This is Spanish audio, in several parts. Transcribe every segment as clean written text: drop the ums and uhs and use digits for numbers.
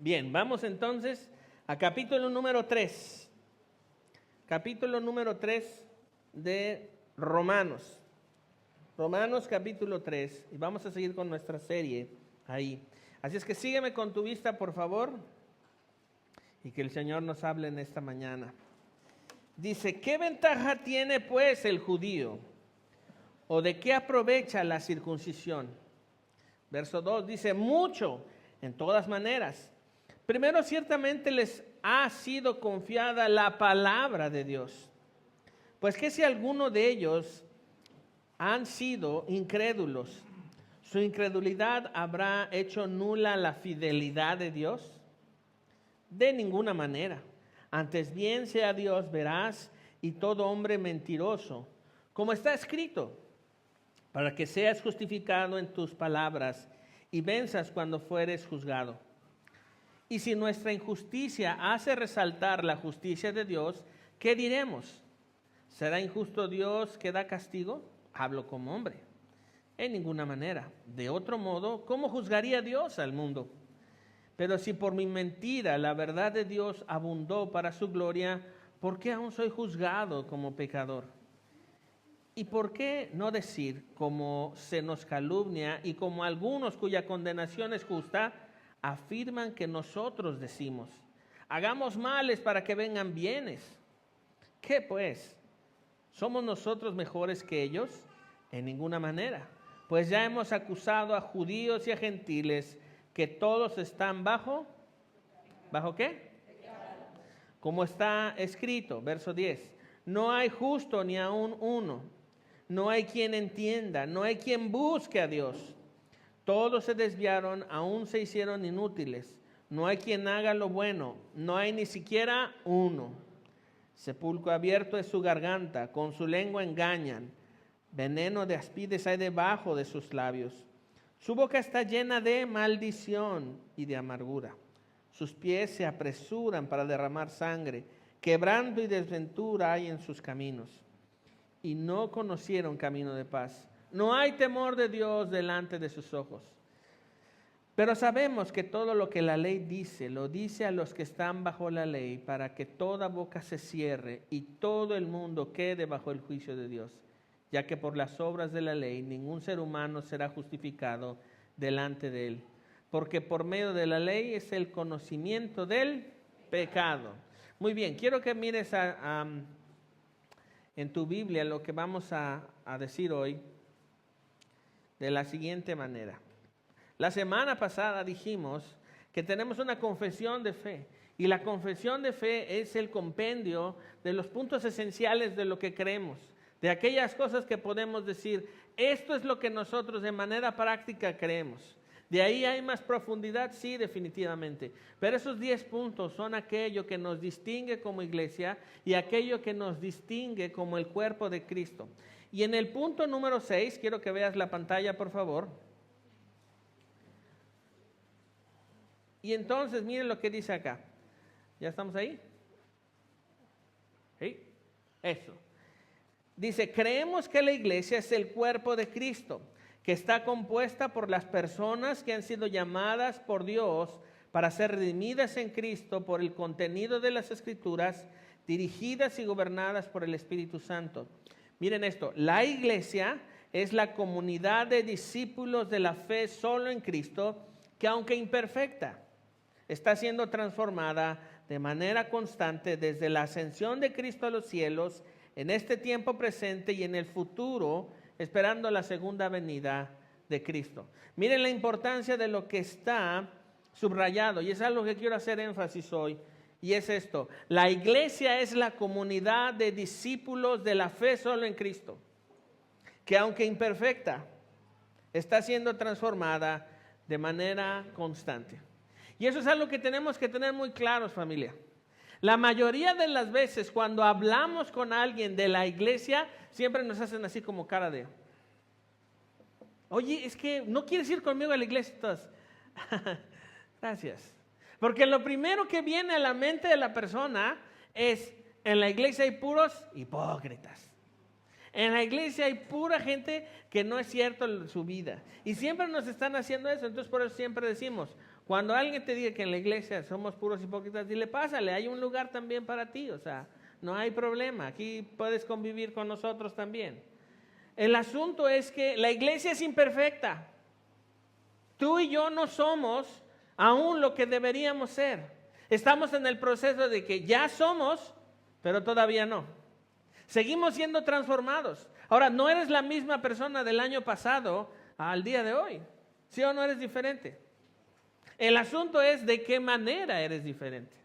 Bien, vamos entonces a capítulo número 3. Capítulo número 3 de Romanos. Romanos capítulo 3. Y vamos a seguir con nuestra serie ahí. Así es que sígueme con tu vista, por favor. Y que el Señor nos hable en esta mañana. Dice, ¿qué ventaja tiene pues el judío? ¿O de qué aprovecha la circuncisión? Verso 2 dice, mucho, en todas maneras. Primero, ciertamente les ha sido confiada la palabra de Dios. Pues que si alguno de ellos han sido incrédulos, ¿su incredulidad habrá hecho nula la fidelidad de Dios? De ninguna manera. Antes bien sea Dios veraz y todo hombre mentiroso, como está escrito, para que seas justificado en tus palabras y venzas cuando fueres juzgado. Y si nuestra injusticia hace resaltar la justicia de Dios, ¿qué diremos? ¿Será injusto Dios que da castigo? Hablo como hombre. En ninguna manera. De otro modo, ¿cómo juzgaría Dios al mundo? Pero si por mi mentira la verdad de Dios abundó para su gloria, ¿por qué aún soy juzgado como pecador? ¿Y por qué no decir, como se nos calumnia y como algunos cuya condenación es justa, afirman que nosotros decimos, hagamos males para que vengan bienes? ¿Qué pues? ¿Somos nosotros mejores que ellos? En ninguna manera. Pues ya hemos acusado a judíos y a gentiles que todos están ¿bajo qué? Como está escrito, verso 10. No hay justo ni aun uno. No hay quien entienda, no hay quien busque a Dios. Todos se desviaron, aún se hicieron inútiles. No hay quien haga lo bueno, no hay ni siquiera uno. Sepulcro abierto es su garganta, con su lengua engañan. Veneno de aspides hay debajo de sus labios. Su boca está llena de maldición y de amargura. Sus pies se apresuran para derramar sangre. Quebranto y desventura hay en sus caminos. Y no conocieron camino de paz. No hay temor de Dios delante de sus ojos. Pero sabemos que todo lo que la ley dice, lo dice a los que están bajo la ley, para que toda boca se cierre y todo el mundo quede bajo el juicio de Dios, ya que por las obras de la ley ningún ser humano será justificado delante de él, porque por medio de la ley es el conocimiento del pecado. Muy bien, quiero que mires en tu Biblia lo que vamos a decir hoy de la siguiente manera. La semana pasada dijimos que tenemos una confesión de fe, y la confesión de fe es el compendio de los puntos esenciales de lo que creemos, de aquellas cosas que podemos decir, esto es lo que nosotros de manera práctica creemos. De ahí hay más profundidad, sí, definitivamente. Pero esos 10 puntos son aquello que nos distingue como iglesia y aquello que nos distingue como el cuerpo de Cristo. Y en el punto número 6, quiero que veas la pantalla, por favor. Y entonces, miren lo que dice acá. ¿Ya estamos ahí? ¿Sí? Eso. Dice, creemos que la iglesia es el cuerpo de Cristo, que está compuesta por las personas que han sido llamadas por Dios para ser redimidas en Cristo por el contenido de las Escrituras, dirigidas y gobernadas por el Espíritu Santo. Miren esto, la iglesia es la comunidad de discípulos de la fe solo en Cristo, que aunque imperfecta, está siendo transformada de manera constante desde la ascensión de Cristo a los cielos, en este tiempo presente y en el futuro, esperando la segunda venida de Cristo. Miren la importancia de lo que está subrayado, y es algo que quiero hacer énfasis hoy, y es esto: la iglesia es la comunidad de discípulos de la fe solo en Cristo, que aunque imperfecta, está siendo transformada de manera constante. Y eso es algo que tenemos que tener muy claros, familia. La mayoría de las veces cuando hablamos con alguien de la iglesia, siempre nos hacen así como cara de, oye, es que no quieres ir conmigo a la iglesia. Entonces, gracias. Porque lo primero que viene a la mente de la persona es, en la iglesia hay puros hipócritas. En la iglesia hay pura gente que no es cierto su vida. Y siempre nos están haciendo eso. Entonces por eso siempre decimos, Cuando alguien te diga que en la iglesia somos puros hipócritas, dile, pásale, hay un lugar también para ti, o sea, no hay problema, aquí puedes convivir con nosotros también. El asunto es que la iglesia es imperfecta. Tú y yo no somos aún lo que deberíamos ser. Estamos en el proceso de que ya somos, pero todavía no. Seguimos siendo transformados. Ahora, no eres la misma persona del año pasado al día de hoy. ¿Sí o no eres diferente? El asunto es de qué manera eres diferente.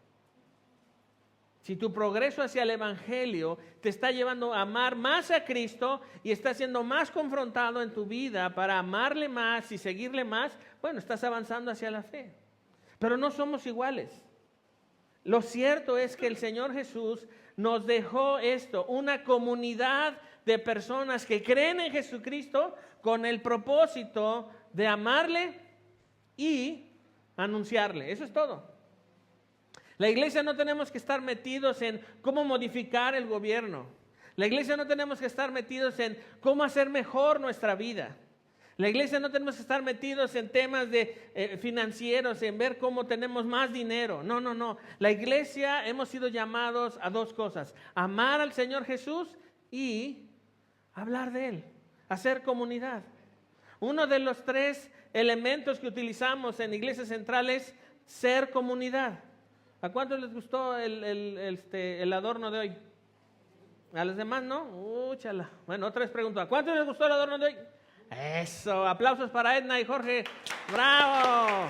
Si tu progreso hacia el Evangelio te está llevando a amar más a Cristo y estás siendo más confrontado en tu vida para amarle más y seguirle más, bueno, estás avanzando hacia la fe. Pero no somos iguales. Lo cierto es que el Señor Jesús nos dejó esto, una comunidad de personas que creen en Jesucristo con el propósito de amarle y anunciarle. Eso es todo. La iglesia no tenemos que estar metidos en cómo modificar el gobierno. La iglesia no tenemos que estar metidos en cómo hacer mejor nuestra vida. La iglesia no tenemos que estar metidos en temas de financieros, en ver cómo tenemos más dinero. No. La iglesia hemos sido llamados a dos cosas: amar al Señor Jesús y hablar de Él, hacer comunidad. Uno de los 3 elementos que utilizamos en Iglesia Central es ser comunidad. ¿A cuántos les gustó el adorno de hoy? ¿A los demás no? Úchala. Bueno, otra vez pregunto, ¿a cuántos les gustó el adorno de hoy? Eso, aplausos para Edna y Jorge. ¡Bravo!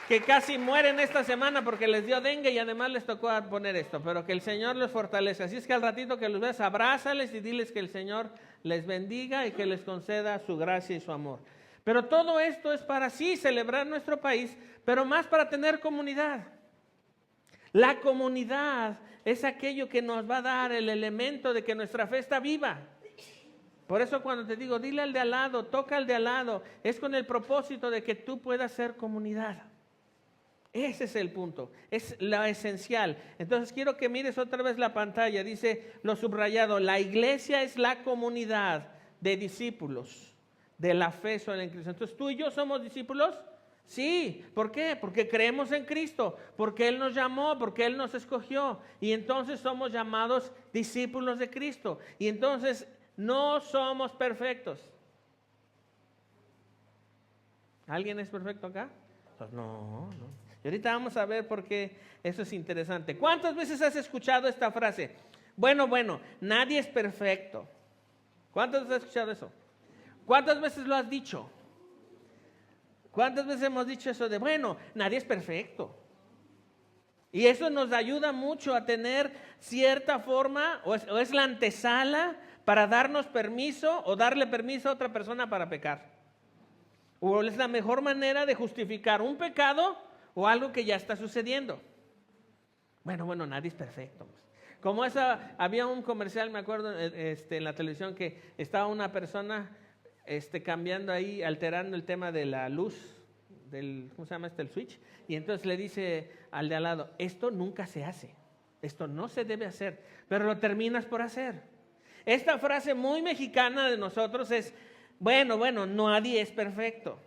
Que casi mueren esta semana porque les dio dengue y además les tocó poner esto, pero que el Señor los fortalezca. Así es que al ratito que los veas, abrázales y diles que el Señor les bendiga y que les conceda su gracia y su amor. Pero todo esto es para sí celebrar nuestro país, pero más para tener comunidad. La comunidad es aquello que nos va a dar el elemento de que nuestra fe está viva. Por eso cuando te digo, dile al de al lado, toca al de al lado, es con el propósito de que tú puedas ser comunidad. Ese es el punto, es lo esencial. Entonces quiero que mires otra vez la pantalla, dice lo subrayado: la iglesia es la comunidad de discípulos de la fe sola en Cristo. Entonces, ¿tú y yo somos discípulos? Sí. ¿Por qué? Porque creemos en Cristo, porque Él nos llamó, porque Él nos escogió. Y entonces somos llamados discípulos de Cristo. Y entonces no somos perfectos. ¿Alguien es perfecto acá? Pues no. Y ahorita vamos a ver por qué eso es interesante. ¿Cuántas veces has escuchado esta frase? Bueno, nadie es perfecto. ¿Cuántas veces has escuchado eso? ¿Cuántas veces lo has dicho? ¿Cuántas veces hemos dicho eso de, bueno, nadie es perfecto? Y eso nos ayuda mucho a tener cierta forma, o es la antesala para darnos permiso o darle permiso a otra persona para pecar. O es la mejor manera de justificar un pecado o algo que ya está sucediendo. Bueno, nadie es perfecto. Como había un comercial, me acuerdo, en la televisión, que estaba una persona cambiando ahí, alterando el tema de la luz, ¿cómo se llama el switch? Y entonces le dice al de al lado, esto nunca se hace, esto no se debe hacer, pero lo terminas por hacer. Esta frase muy mexicana de nosotros es, bueno, nadie es perfecto.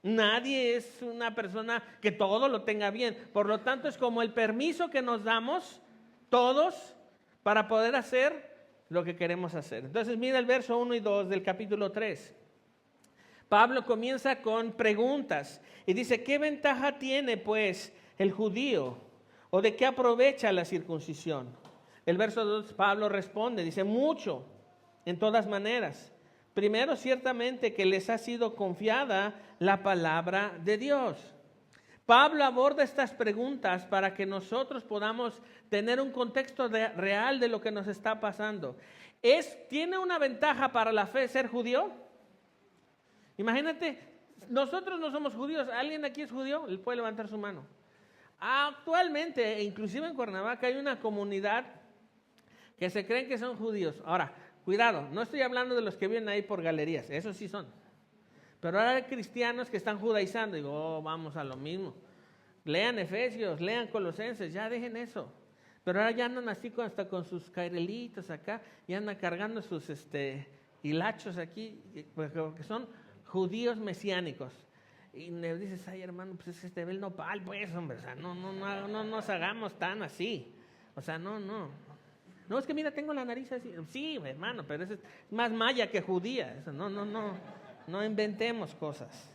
Nadie es una persona que todo lo tenga bien. Por lo tanto, es como el permiso que nos damos todos para poder hacer lo que queremos hacer. Entonces mira el verso 1 y 2 del capítulo 3. Pablo comienza con preguntas y dice, ¿qué ventaja tiene pues el judío? ¿O de qué aprovecha la circuncisión? El verso 2, Pablo responde, dice, mucho, en todas maneras. Primero, ciertamente que les ha sido confiada la palabra de Dios. Pablo aborda estas preguntas para que nosotros podamos tener un contexto real de lo que nos está pasando. ¿Tiene una ventaja para la fe ser judío? Imagínate, nosotros no somos judíos. ¿Alguien aquí es judío? ¿Le puede levantar su mano? Actualmente, inclusive en Cuernavaca, hay una comunidad que se creen que son judíos. Ahora, cuidado, no estoy hablando de los que viven ahí por galerías, esos sí son. Pero ahora hay cristianos que están judaizando. Digo, vamos a lo mismo. Lean Efesios, lean Colosenses, ya dejen eso. Pero ahora ya andan así hasta con sus cairelitos acá, y andan cargando sus hilachos aquí, porque son judíos mesiánicos. y le dices, ay hermano, pues es que te ve el nopal, pues hombre, o sea, no nos hagamos tan así, o sea, no, es que mira, tengo la nariz así, sí hermano, pero eso es más maya que judía, eso, no inventemos cosas,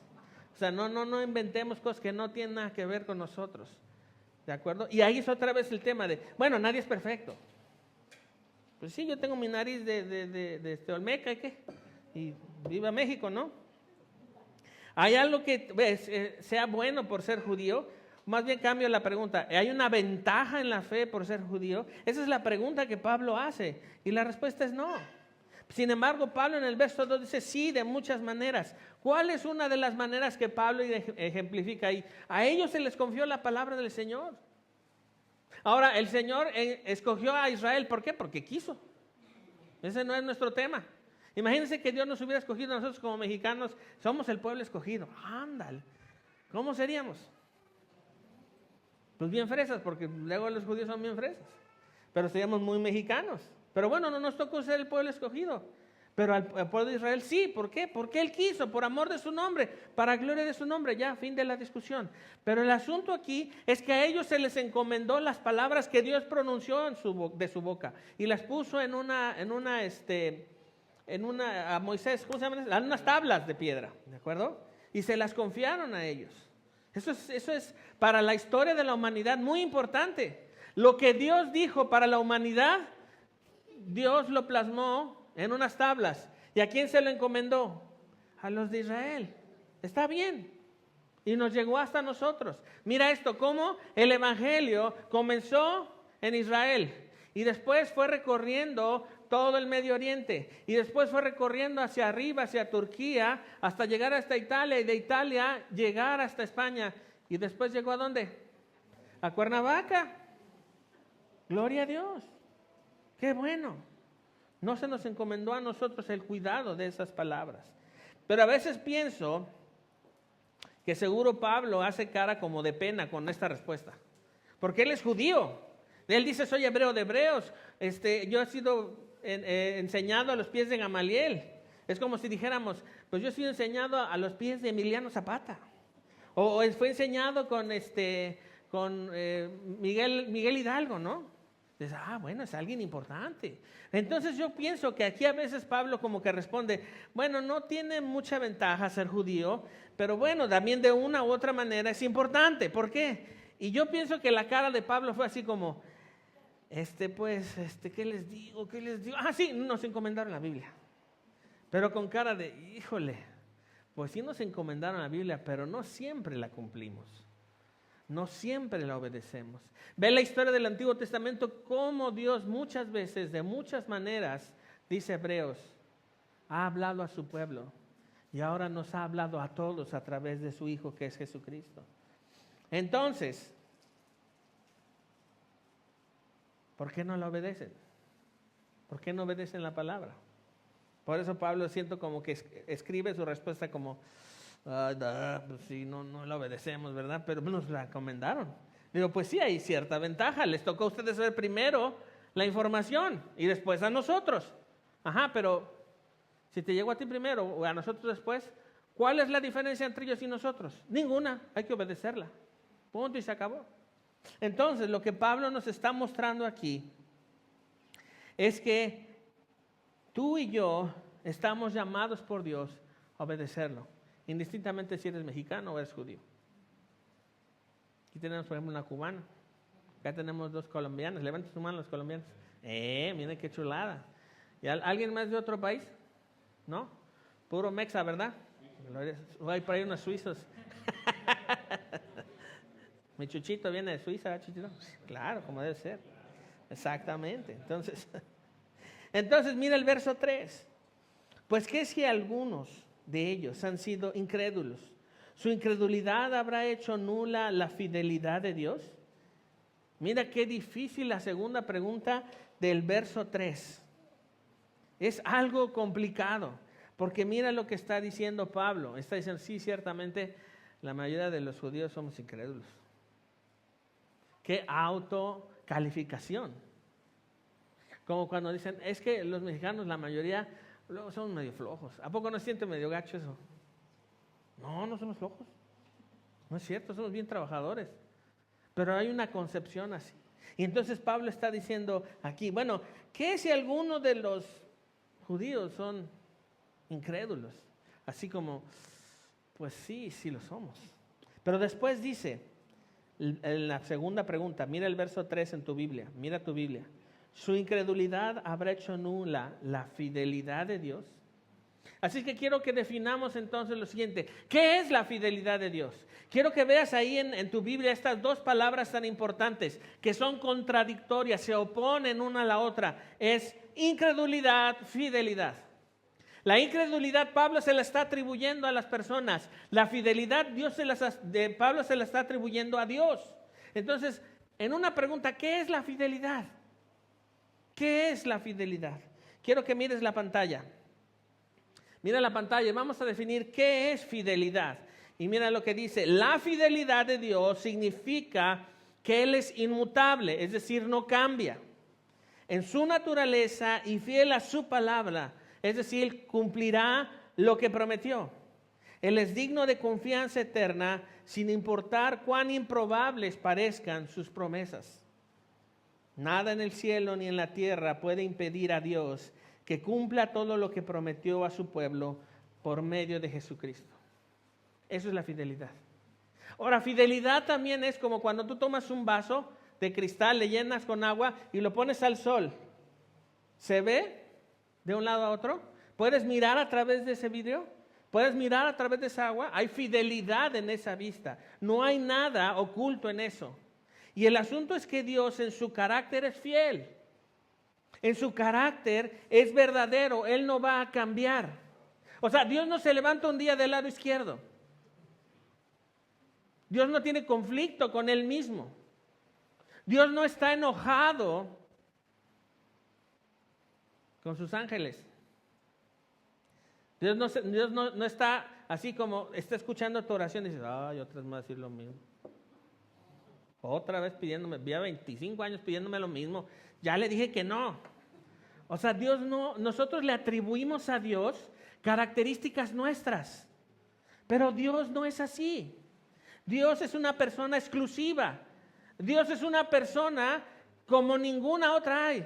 o sea, no inventemos cosas que no tienen nada que ver con nosotros, ¿de acuerdo? Y ahí es otra vez el tema de, bueno, nadie es perfecto. Pues sí, yo tengo mi nariz de Olmeca, ¿y qué? Y viva México, ¿no? ¿Hay algo que sea bueno por ser judío? Más bien cambio la pregunta. ¿Hay una ventaja en la fe por ser judío? Esa es la pregunta que Pablo hace. Y la respuesta es no. Sin embargo, Pablo en el verso 2 dice sí, de muchas maneras. ¿Cuál es una de las maneras que Pablo ejemplifica ahí? A ellos se les confió la palabra del Señor. Ahora, el Señor escogió a Israel. ¿Por qué? Porque quiso. Ese no es nuestro tema. Imagínense que Dios nos hubiera escogido a nosotros como mexicanos. Somos el pueblo escogido. Ándale. ¿Cómo seríamos? Pues bien fresas, porque luego los judíos son bien fresas. Pero seríamos muy mexicanos. Pero bueno, no nos tocó ser el pueblo escogido. Pero al pueblo de Israel sí. ¿Por qué? Porque Él quiso, por amor de su nombre, para gloria de su nombre. Ya, fin de la discusión. Pero el asunto aquí es que a ellos se les encomendó las palabras que Dios pronunció de su boca. Y las puso a Moisés, ¿cómo se llama? En unas tablas de piedra, ¿de acuerdo? Y se las confiaron a ellos. Eso es para la historia de la humanidad muy importante. Lo que Dios dijo para la humanidad, Dios lo plasmó en unas tablas. ¿Y a quién se lo encomendó? A los de Israel. Está bien. Y nos llegó hasta nosotros. Mira esto, cómo el evangelio comenzó en Israel y después fue recorriendo todo el Medio Oriente, y después fue recorriendo hacia arriba, hacia Turquía, hasta llegar hasta Italia, y de Italia llegar hasta España, y después llegó ¿a dónde? A Cuernavaca. Gloria a Dios. Qué bueno. No se nos encomendó a nosotros el cuidado de esas palabras. Pero a veces pienso que seguro Pablo hace cara como de pena con esta respuesta, porque él es judío. Él dice, soy hebreo de hebreos, yo he sido enseñado a los pies de Gamaliel. Es como si dijéramos, pues yo he sido enseñado a los pies de Emiliano Zapata, o fue enseñado con Miguel Hidalgo, ¿no? Dices, bueno, es alguien importante. Entonces yo pienso que aquí a veces Pablo como que responde, bueno, no tiene mucha ventaja ser judío, pero bueno, también de una u otra manera es importante. ¿Por qué? Y yo pienso que la cara de Pablo fue así como, ¿qué les digo? ¿Qué les digo? Sí, nos encomendaron la Biblia. Pero con cara de, híjole, pues sí nos encomendaron la Biblia, pero no siempre la cumplimos. No siempre la obedecemos. Ve la historia del Antiguo Testamento, cómo Dios muchas veces, de muchas maneras, dice Hebreos, ha hablado a su pueblo. Y ahora nos ha hablado a todos a través de su Hijo, que es Jesucristo. Entonces, ¿por qué no la obedecen? ¿Por qué no obedecen la palabra? Por eso Pablo siento como que escribe su respuesta como, pues sí, no la obedecemos, ¿verdad? Pero nos la encomendaron. Digo, pues sí, hay cierta ventaja. Les tocó a ustedes ver primero la información y después a nosotros. Pero si te llegó a ti primero o a nosotros después, ¿cuál es la diferencia entre ellos y nosotros? Ninguna, hay que obedecerla. Punto y se acabó. Entonces, lo que Pablo nos está mostrando aquí es que tú y yo estamos llamados por Dios a obedecerlo, indistintamente si eres mexicano o eres judío. Aquí tenemos, por ejemplo, una cubana. Acá tenemos 2 colombianas. Levanten su mano los colombianos. Miren qué chulada. ¿Y alguien más de otro país? ¿No? Puro mexa, ¿verdad? Hay por ahí unos suizos. Mi Chuchito viene de Suiza, Chuchito. Claro, como debe ser. Exactamente. Entonces mira el verso 3. Pues que si algunos de ellos han sido incrédulos, ¿su incredulidad habrá hecho nula la fidelidad de Dios? Mira qué difícil la segunda pregunta del verso 3. Es algo complicado, porque mira lo que está diciendo Pablo. Está diciendo, sí, ciertamente la mayoría de los judíos somos incrédulos. Qué autocalificación. Como cuando dicen, es que los mexicanos, la mayoría, luego son medio flojos. ¿A poco no siente medio gacho eso? No somos flojos. No es cierto, somos bien trabajadores. Pero hay una concepción así. Y entonces Pablo está diciendo aquí, bueno, ¿qué si algunos de los judíos son incrédulos? Así como, pues sí, sí lo somos. Pero después dice, en la segunda pregunta, mira el verso 3 en tu Biblia, mira tu Biblia. ¿Su incredulidad habrá hecho nula la fidelidad de Dios? Así que quiero que definamos entonces lo siguiente. ¿Qué es la fidelidad de Dios? Quiero que veas ahí en tu Biblia estas dos palabras tan importantes que son contradictorias, se oponen una a la otra. Es incredulidad, fidelidad. La incredulidad Pablo se la está atribuyendo a las personas. La fidelidad Pablo se la está atribuyendo a Dios. Entonces, en una pregunta, ¿qué es la fidelidad? ¿Qué es la fidelidad? Quiero que mires la pantalla. Mira la pantalla, vamos a definir qué es fidelidad. Y mira lo que dice, la fidelidad de Dios significa que Él es inmutable, es decir, no cambia. En su naturaleza y fiel a su palabra, es decir, cumplirá lo que prometió. Él es digno de confianza eterna, sin importar cuán improbables parezcan sus promesas. Nada en el cielo ni en la tierra puede impedir a Dios que cumpla todo lo que prometió a su pueblo por medio de Jesucristo. Eso es la fidelidad. Ahora, fidelidad también es como cuando tú tomas un vaso de cristal, le llenas con agua y lo pones al sol. ¿Se ve de un lado a otro? ¿Puedes mirar a través de ese vidrio? ¿Puedes mirar a través de esa agua? Hay fidelidad en esa vista. No hay nada oculto en eso. Y el asunto es que Dios en su carácter es fiel. En su carácter es verdadero. Él no va a cambiar. O sea, Dios no se levanta un día del lado izquierdo. Dios no tiene conflicto con Él mismo. Dios no está enojado con sus ángeles. Dios no está así como está escuchando tu oración y dices, ay, otra vez me va a decir lo mismo. Otra vez pidiéndome, ya 25 años pidiéndome lo mismo. Ya le dije que no. O sea, Dios no, nosotros le atribuimos a Dios características nuestras. Pero Dios no es así. Dios es una persona exclusiva. Dios es una persona como ninguna otra hay.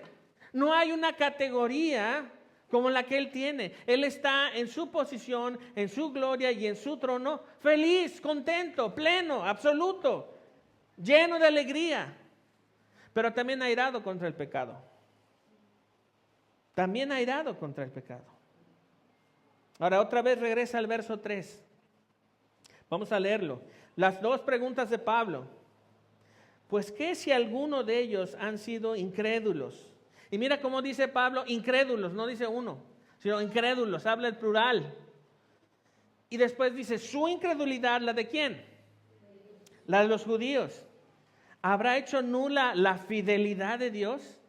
No hay una categoría como la que Él tiene. Él está en su posición, en su gloria y en su trono, feliz, contento, pleno, absoluto, lleno de alegría, pero también airado contra el pecado. También airado contra el pecado. Ahora otra vez regresa al verso 3. Vamos a leerlo. Las dos preguntas de Pablo. Pues, ¿qué si alguno de ellos han sido incrédulos? Y mira cómo dice Pablo, incrédulos, no dice uno, sino incrédulos, habla el plural. Y después dice, su incredulidad, ¿la de quién? La de los judíos. ¿Habrá hecho nula la fidelidad de Dios?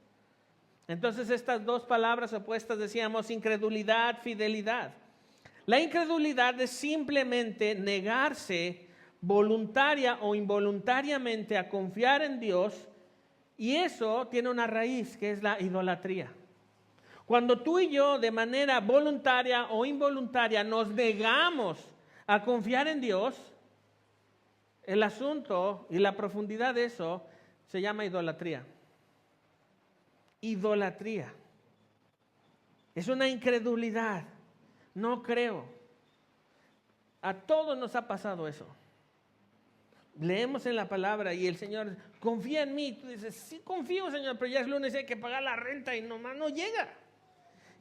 Entonces estas dos palabras opuestas decíamos, incredulidad, fidelidad. La incredulidad es simplemente negarse voluntaria o involuntariamente a confiar en Dios, y eso tiene una raíz que es la idolatría. Cuando tú y yo de manera voluntaria o involuntaria nos negamos a confiar en Dios, el asunto y la profundidad de eso se llama idolatría. Idolatría. Es una incredulidad. No creo. A todos nos ha pasado eso. Leemos en la palabra y el Señor confía en mí. Tú dices, sí confío, Señor, pero ya es lunes y hay que pagar la renta y nomás no llega.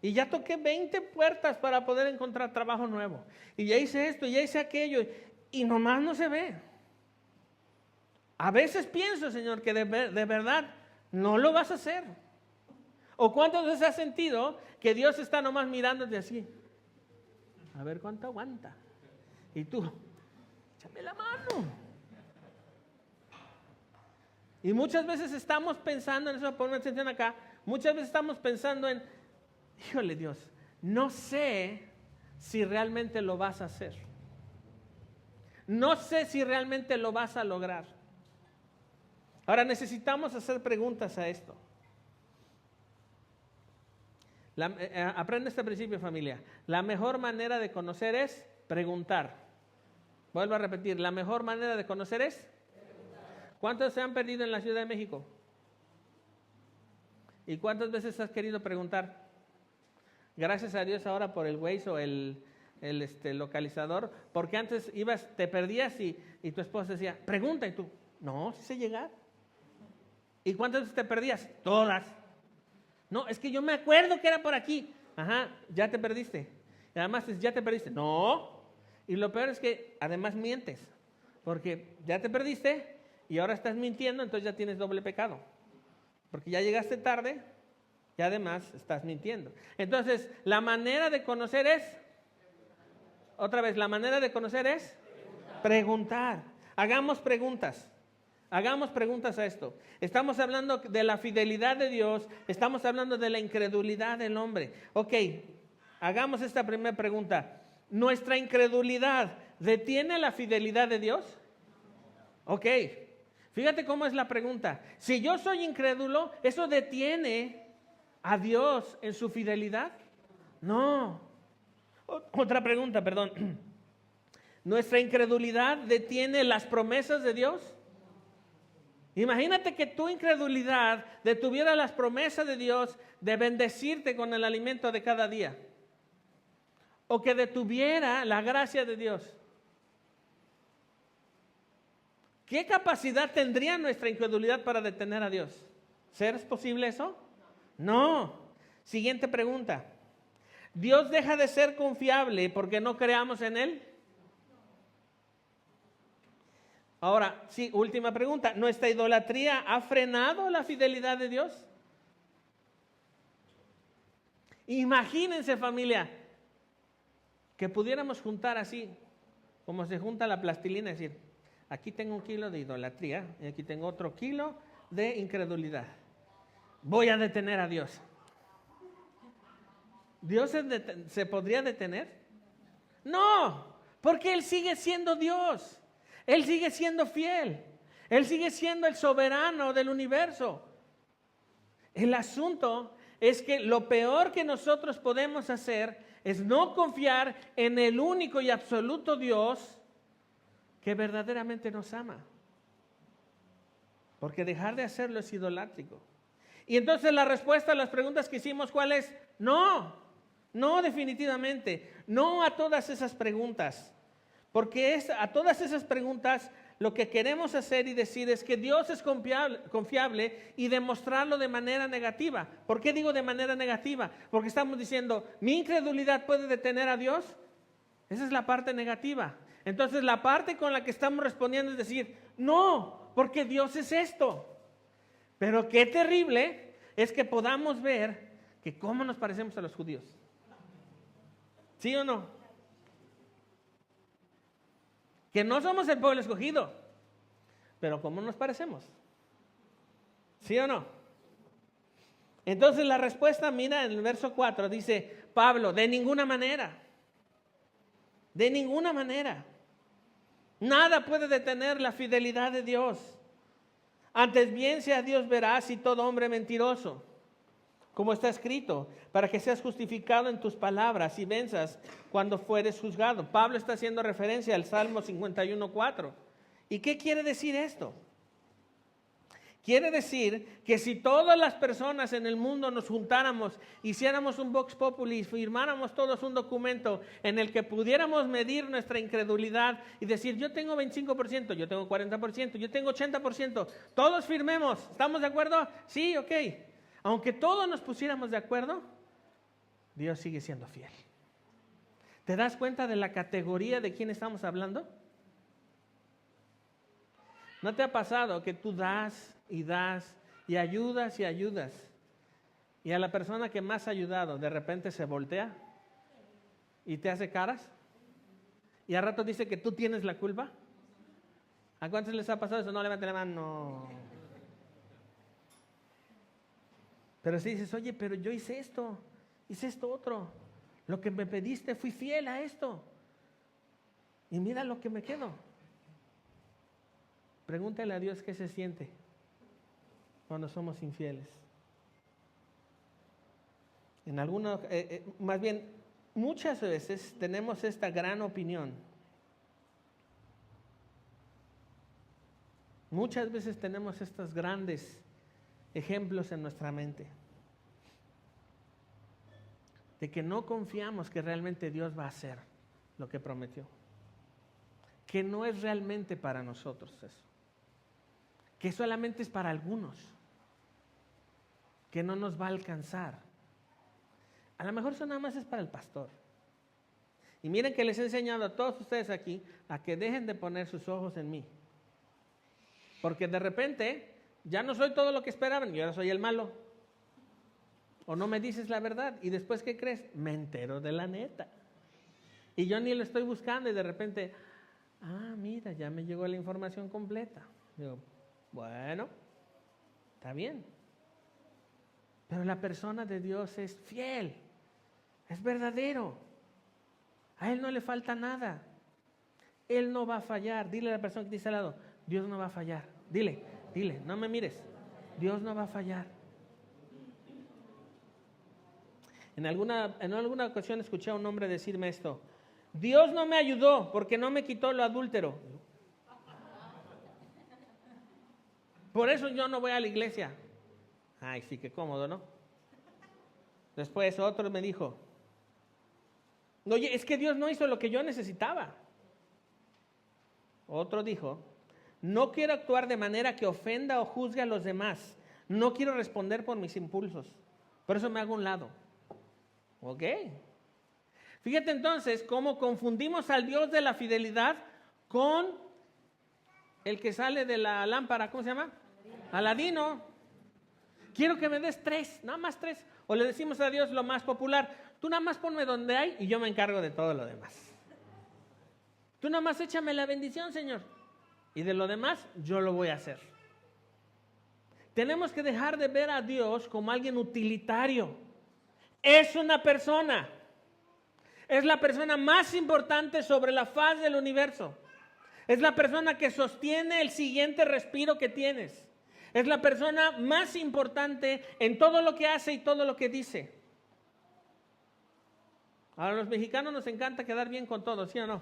Y ya toqué 20 puertas para poder encontrar trabajo nuevo. Y ya hice esto, y ya hice aquello y nomás no se ve. A veces pienso, Señor, que de verdad no lo vas a hacer. ¿O cuántas veces has sentido que Dios está nomás mirándote así? A ver cuánto aguanta. Y tú, échame la mano. Y muchas veces estamos pensando en eso, ponme atención acá, muchas veces estamos pensando en, híjole Dios, no sé si realmente lo vas a hacer. No sé si realmente lo vas a lograr. Ahora necesitamos hacer preguntas a esto. Aprende este principio, familia. La mejor manera de conocer es preguntar. Vuelvo a repetir, la mejor manera de conocer es. ¿Cuántos se han perdido en la Ciudad de México? ¿Y cuántas veces has querido preguntar? Gracias a Dios ahora por el Waze o el localizador, porque antes te perdías y tu esposa decía, pregunta, y tú, no, sí sé llegar. ¿Y cuántas veces te perdías? Todas. No, es que yo me acuerdo que era por aquí. Ajá, ya te perdiste. Y además, ya te perdiste. No. Y lo peor es que además mientes, porque ya te perdiste y ahora estás mintiendo, entonces ya tienes doble pecado. Porque ya llegaste tarde y además estás mintiendo. Entonces, la manera de conocer es, otra vez, la manera de conocer es preguntar. Hagamos preguntas. Hagamos preguntas a esto. Estamos hablando de la fidelidad de Dios, estamos hablando de la incredulidad del hombre. Ok, hagamos esta primera pregunta. ¿Nuestra incredulidad detiene la fidelidad de Dios? Ok, fíjate cómo es la pregunta. Si yo soy incrédulo, ¿eso detiene a Dios en su fidelidad? No. Otra pregunta, perdón. ¿Nuestra incredulidad detiene las promesas de Dios? Imagínate que tu incredulidad detuviera las promesas de Dios de bendecirte con el alimento de cada día. O que detuviera la gracia de Dios. ¿Qué capacidad tendría nuestra incredulidad para detener a Dios? ¿Es posible eso? No. Siguiente pregunta. ¿Dios deja de ser confiable porque no creamos en Él? Ahora, sí, última pregunta. ¿Nuestra idolatría ha frenado la fidelidad de Dios? Imagínense, familia, que pudiéramos juntar así, como se junta la plastilina, es decir, aquí tengo 1 kilo de idolatría y aquí tengo otro kilo de incredulidad. Voy a detener a Dios. ¿Dios se podría detener? No, porque Él sigue siendo Dios. Él sigue siendo fiel. Él sigue siendo el soberano del universo. El asunto es que lo peor que nosotros podemos hacer es no confiar en el único y absoluto Dios que verdaderamente nos ama. Porque dejar de hacerlo es idolátrico. Y entonces la respuesta a las preguntas que hicimos, ¿cuál es? No, no definitivamente. No a todas esas preguntas. Porque a todas esas preguntas lo que queremos hacer y decir es que Dios es confiable y demostrarlo de manera negativa. ¿Por qué digo de manera negativa? Porque estamos diciendo, ¿mi incredulidad puede detener a Dios? Esa es la parte negativa. Entonces la parte con la que estamos respondiendo es decir, no, porque Dios es esto. Pero qué terrible es que podamos ver que cómo nos parecemos a los judíos. ¿Sí o no? Que no somos el pueblo escogido, pero ¿cómo nos parecemos? ¿Sí o no? Entonces la respuesta, mira en el verso 4, dice Pablo, de ninguna manera. De ninguna manera. Nada puede detener la fidelidad de Dios. Antes bien sea Dios veraz y todo hombre mentiroso. Como está escrito, para que seas justificado en tus palabras y venzas cuando fueres juzgado. Pablo está haciendo referencia al Salmo 51:4. ¿Y qué quiere decir esto? Quiere decir que si todas las personas en el mundo nos juntáramos, hiciéramos un Vox Populi, firmáramos todos un documento en el que pudiéramos medir nuestra incredulidad y decir, yo tengo 25%, yo tengo 40%, yo tengo 80%, todos firmemos, ¿estamos de acuerdo? Sí, ok. Aunque todos nos pusiéramos de acuerdo, Dios sigue siendo fiel. ¿Te das cuenta de la categoría de quién estamos hablando? ¿No te ha pasado que tú das y ayudas y a la persona que más ha ayudado de repente se voltea y te hace caras y al rato dice que tú tienes la culpa? ¿A cuántos les ha pasado eso? No, levante la mano. Pero si dices, oye, pero yo hice esto otro. Lo que me pediste, fui fiel a esto. Y mira lo que me quedo. Pregúntale a Dios qué se siente cuando somos infieles. Más bien, muchas veces tenemos esta gran opinión Muchas veces tenemos estos grandes ejemplos en nuestra mente de que no confiamos que realmente Dios va a hacer lo que prometió, que no es realmente para nosotros eso, que solamente es para algunos, que no nos va a alcanzar. A lo mejor eso nada más es para el pastor. Y miren que les he enseñado a todos ustedes aquí a que dejen de poner sus ojos en mí, porque de repente ya no soy todo lo que esperaban y ahora soy el malo. O no me dices la verdad y después, ¿qué crees? Me entero de la neta. Y yo ni lo estoy buscando y de repente, mira, ya me llegó la información completa. Digo, bueno, está bien. Pero la persona de Dios es fiel, es verdadero. A Él no le falta nada. Él no va a fallar. Dile a la persona que dice al lado, Dios no va a fallar. Dile, no me mires. Dios no va a fallar. En alguna ocasión escuché a un hombre decirme esto: Dios no me ayudó porque no me quitó lo adúltero. Por eso yo no voy a la iglesia. Ay, sí, qué cómodo, ¿no? Después otro me dijo, oye, es que Dios no hizo lo que yo necesitaba. Otro dijo, no quiero actuar de manera que ofenda o juzgue a los demás. No quiero responder por mis impulsos. Por eso me hago a un lado. Ok. Fíjate entonces cómo confundimos al Dios de la fidelidad con el que sale de la lámpara. ¿Cómo se llama? Aladino. Quiero que me des 3, nada más 3. O le decimos a Dios lo más popular, tú nada más ponme donde hay y yo me encargo de todo lo demás. Tú nada más échame la bendición, Señor. Y de lo demás yo lo voy a hacer. Tenemos que dejar de ver a Dios como alguien utilitario. Es una persona. Es la persona más importante sobre la faz del universo. Es la persona que sostiene el siguiente respiro que tienes. Es la persona más importante en todo lo que hace y todo lo que dice. A los mexicanos nos encanta quedar bien con todos, ¿sí o no?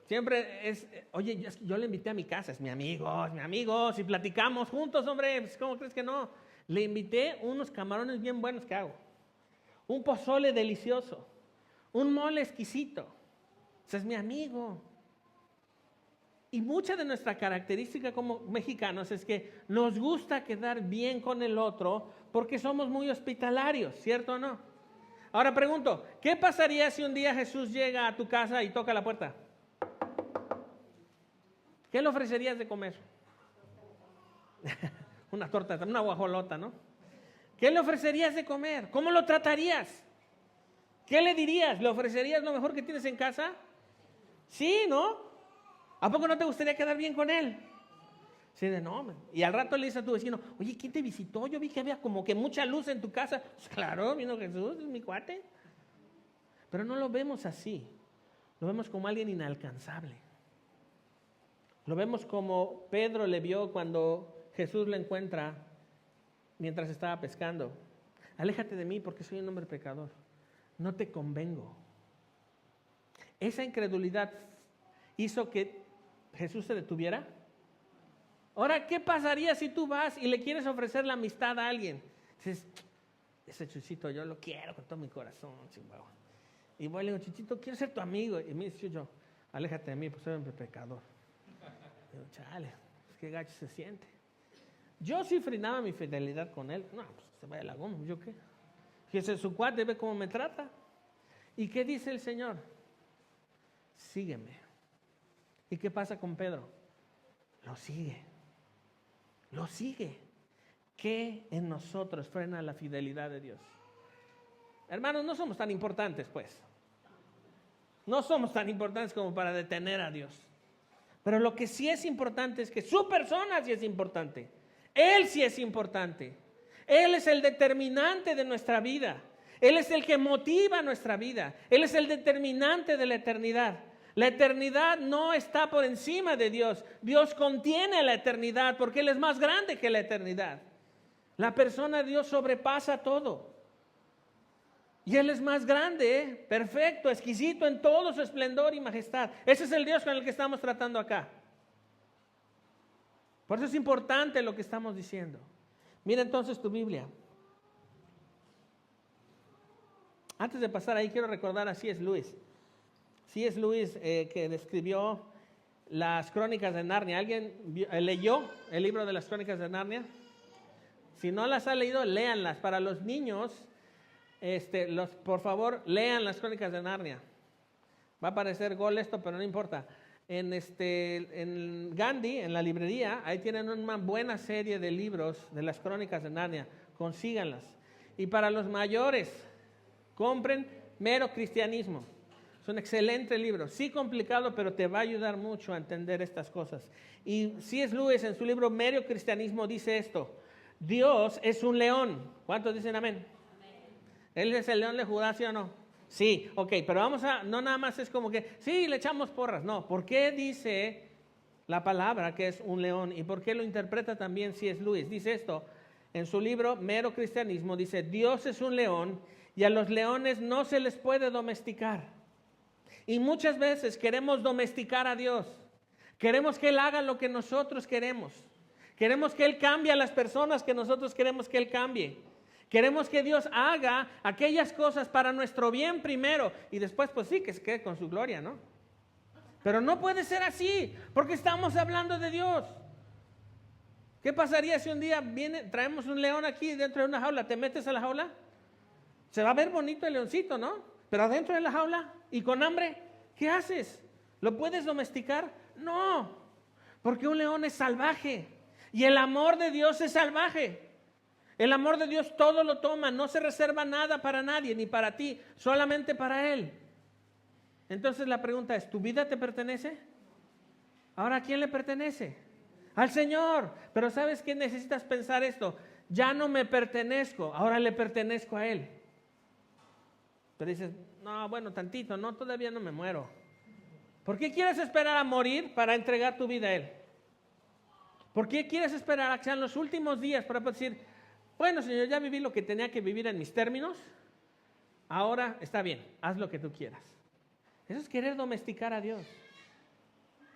Siempre es, oye, yo le invité a mi casa, es mi amigo, si platicamos juntos, hombre, pues, ¿cómo crees que no? Le invité unos camarones bien buenos que hago, un pozole delicioso, un mole exquisito. Ese es mi amigo. Y mucha de nuestra característica como mexicanos es que nos gusta quedar bien con el otro porque somos muy hospitalarios, ¿cierto o no? Ahora pregunto, ¿qué pasaría si un día Jesús llega a tu casa y toca la puerta? ¿Qué le ofrecerías de comer? Una torta, una guajolota, ¿no? ¿Qué le ofrecerías de comer? ¿Cómo lo tratarías? ¿Qué le dirías? ¿Le ofrecerías lo mejor que tienes en casa? Sí, ¿no? ¿A poco no te gustaría quedar bien con él? Sí, de no. Y al rato le dices a tu vecino, oye, ¿quién te visitó? Yo vi que había como que mucha luz en tu casa. Pues claro, vino Jesús, es mi cuate. Pero no lo vemos así. Lo vemos como alguien inalcanzable. Lo vemos como Pedro le vio cuando Jesús lo encuentra mientras estaba pescando. Aléjate de mí porque soy un hombre pecador. No te convengo. Esa incredulidad hizo que Jesús se detuviera. Ahora, ¿qué pasaría si tú vas y le quieres ofrecer la amistad a alguien? Dices, ese Chuchito yo lo quiero con todo mi corazón, chihuahua. Y voy y le digo, Chuchito, quiero ser tu amigo. Y me dice yo, aléjate de mí, pues soy un hombre pecador. Y digo, chale, qué gacho se siente. Yo sí frenaba mi fidelidad con él. No, pues se vaya la goma, ¿yo qué? Fíjese, su cuate ve cómo me trata. ¿Y qué dice el Señor? Sígueme. ¿Y qué pasa con Pedro? Lo sigue. Lo sigue. ¿Qué en nosotros frena la fidelidad de Dios? Hermanos, no somos tan importantes, pues. No somos tan importantes como para detener a Dios. Pero lo que sí es importante es que su persona sí es importante. Él sí es importante. Él es el determinante de nuestra vida. Él es el que motiva nuestra vida. Él es el determinante de la eternidad. La eternidad no está por encima de Dios. Dios contiene la eternidad porque Él es más grande que la eternidad. La persona de Dios sobrepasa todo. Y Él es más grande, perfecto, exquisito en todo su esplendor y majestad. Ese es el Dios con el que estamos tratando acá. Por eso es importante lo que estamos diciendo. Mira entonces tu Biblia. Antes de pasar ahí, quiero recordar a C.S. Lewis. C.S. Lewis, que describió las Crónicas de Narnia. ¿Alguien leyó el libro de las Crónicas de Narnia? Si no las ha leído, léanlas. Para los niños, por favor, lean las Crónicas de Narnia. Va a parecer gol esto, pero no importa. En Gandhi, en la librería, ahí tienen una buena serie de libros de las Crónicas de Narnia. Consíganlas. Y para los mayores, compren Mero Cristianismo. Es un excelente libro, sí complicado, pero te va a ayudar mucho a entender estas cosas. Y C.S. Lewis en su libro Mero Cristianismo dice esto: Dios es un león. ¿Cuántos dicen amén? ¿Él es el león de Judá, sí o no? Sí, ok, pero no nada más es como que, sí, le echamos porras. No, ¿por qué dice la palabra que es un león? ¿Y por qué lo interpreta también C.S. Lewis? Dice esto, en su libro Mero Cristianismo, dice: Dios es un león y a los leones no se les puede domesticar. Y muchas veces queremos domesticar a Dios. Queremos que Él haga lo que nosotros queremos. Queremos que Él cambie a las personas que nosotros queremos que Él cambie. Queremos que Dios haga aquellas cosas para nuestro bien primero y después pues sí, que se quede con su gloria, ¿no? Pero no puede ser así, porque estamos hablando de Dios. ¿Qué pasaría si un día traemos un león aquí dentro de una jaula? ¿Te metes a la jaula? Se va a ver bonito el leoncito, ¿no? Pero adentro de la jaula y con hambre, ¿qué haces? ¿Lo puedes domesticar? No, porque un león es salvaje y el amor de Dios es salvaje. El amor de Dios todo lo toma, no se reserva nada para nadie, ni para ti, solamente para Él. Entonces la pregunta es, ¿tu vida te pertenece? Ahora, ¿a quién le pertenece? Al Señor. Pero ¿sabes qué? Necesitas pensar esto: ya no me pertenezco, ahora le pertenezco a Él. Pero dices, no, bueno, tantito, no, todavía no me muero. ¿Por qué quieres esperar a morir para entregar tu vida a Él? ¿Por qué quieres esperar a que sean los últimos días para decir, bueno, Señor, ya viví lo que tenía que vivir en mis términos, ahora está bien, haz lo que tú quieras? Eso es querer domesticar a Dios.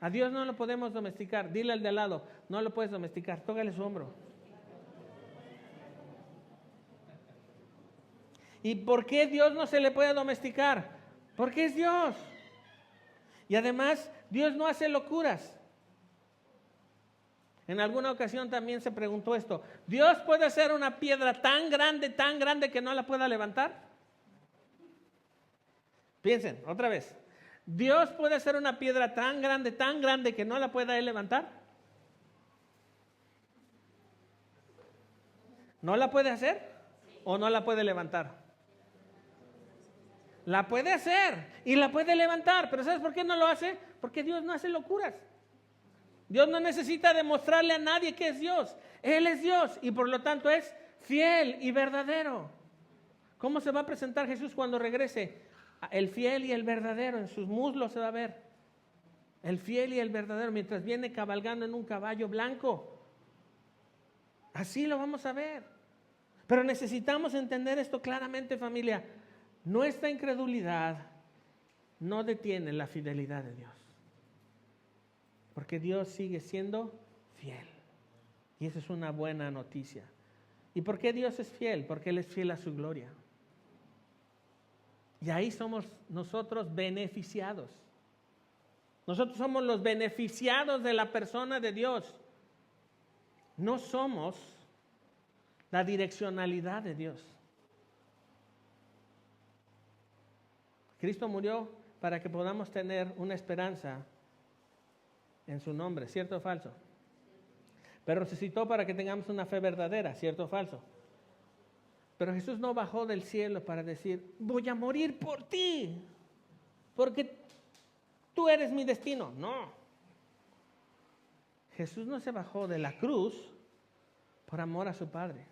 A Dios no lo podemos domesticar. Dile al de al lado, no lo puedes domesticar, tócale su hombro. ¿Y por qué Dios no se le puede domesticar? Porque es Dios. Y además, Dios no hace locuras. En alguna ocasión también se preguntó esto: ¿Dios puede hacer una piedra tan grande que no la pueda levantar? Piensen, otra vez. ¿Dios puede hacer una piedra tan grande que no la pueda Él levantar? ¿No la puede hacer o no la puede levantar? La puede hacer y la puede levantar, pero ¿sabes por qué no lo hace? Porque Dios no hace locuras. Dios no necesita demostrarle a nadie que es Dios. Él es Dios y por lo tanto es fiel y verdadero. ¿Cómo se va a presentar Jesús cuando regrese? El fiel y el verdadero, en sus muslos se va a ver. El fiel y el verdadero, mientras viene cabalgando en un caballo blanco. Así lo vamos a ver. Pero necesitamos entender esto claramente, familia. Nuestra incredulidad no detiene la fidelidad de Dios. Porque Dios sigue siendo fiel. Y esa es una buena noticia. ¿Y por qué Dios es fiel? Porque Él es fiel a su gloria. Y ahí somos nosotros beneficiados. Nosotros somos los beneficiados de la persona de Dios. No somos la direccionalidad de Dios. Cristo murió para que podamos tener una esperanza en su nombre, ¿cierto o falso? Pero resucitó para que tengamos una fe verdadera, ¿cierto o falso? Pero Jesús no bajó del cielo para decir, voy a morir por ti, porque tú eres mi destino. No. Jesús no se bajó de la cruz por amor a su Padre.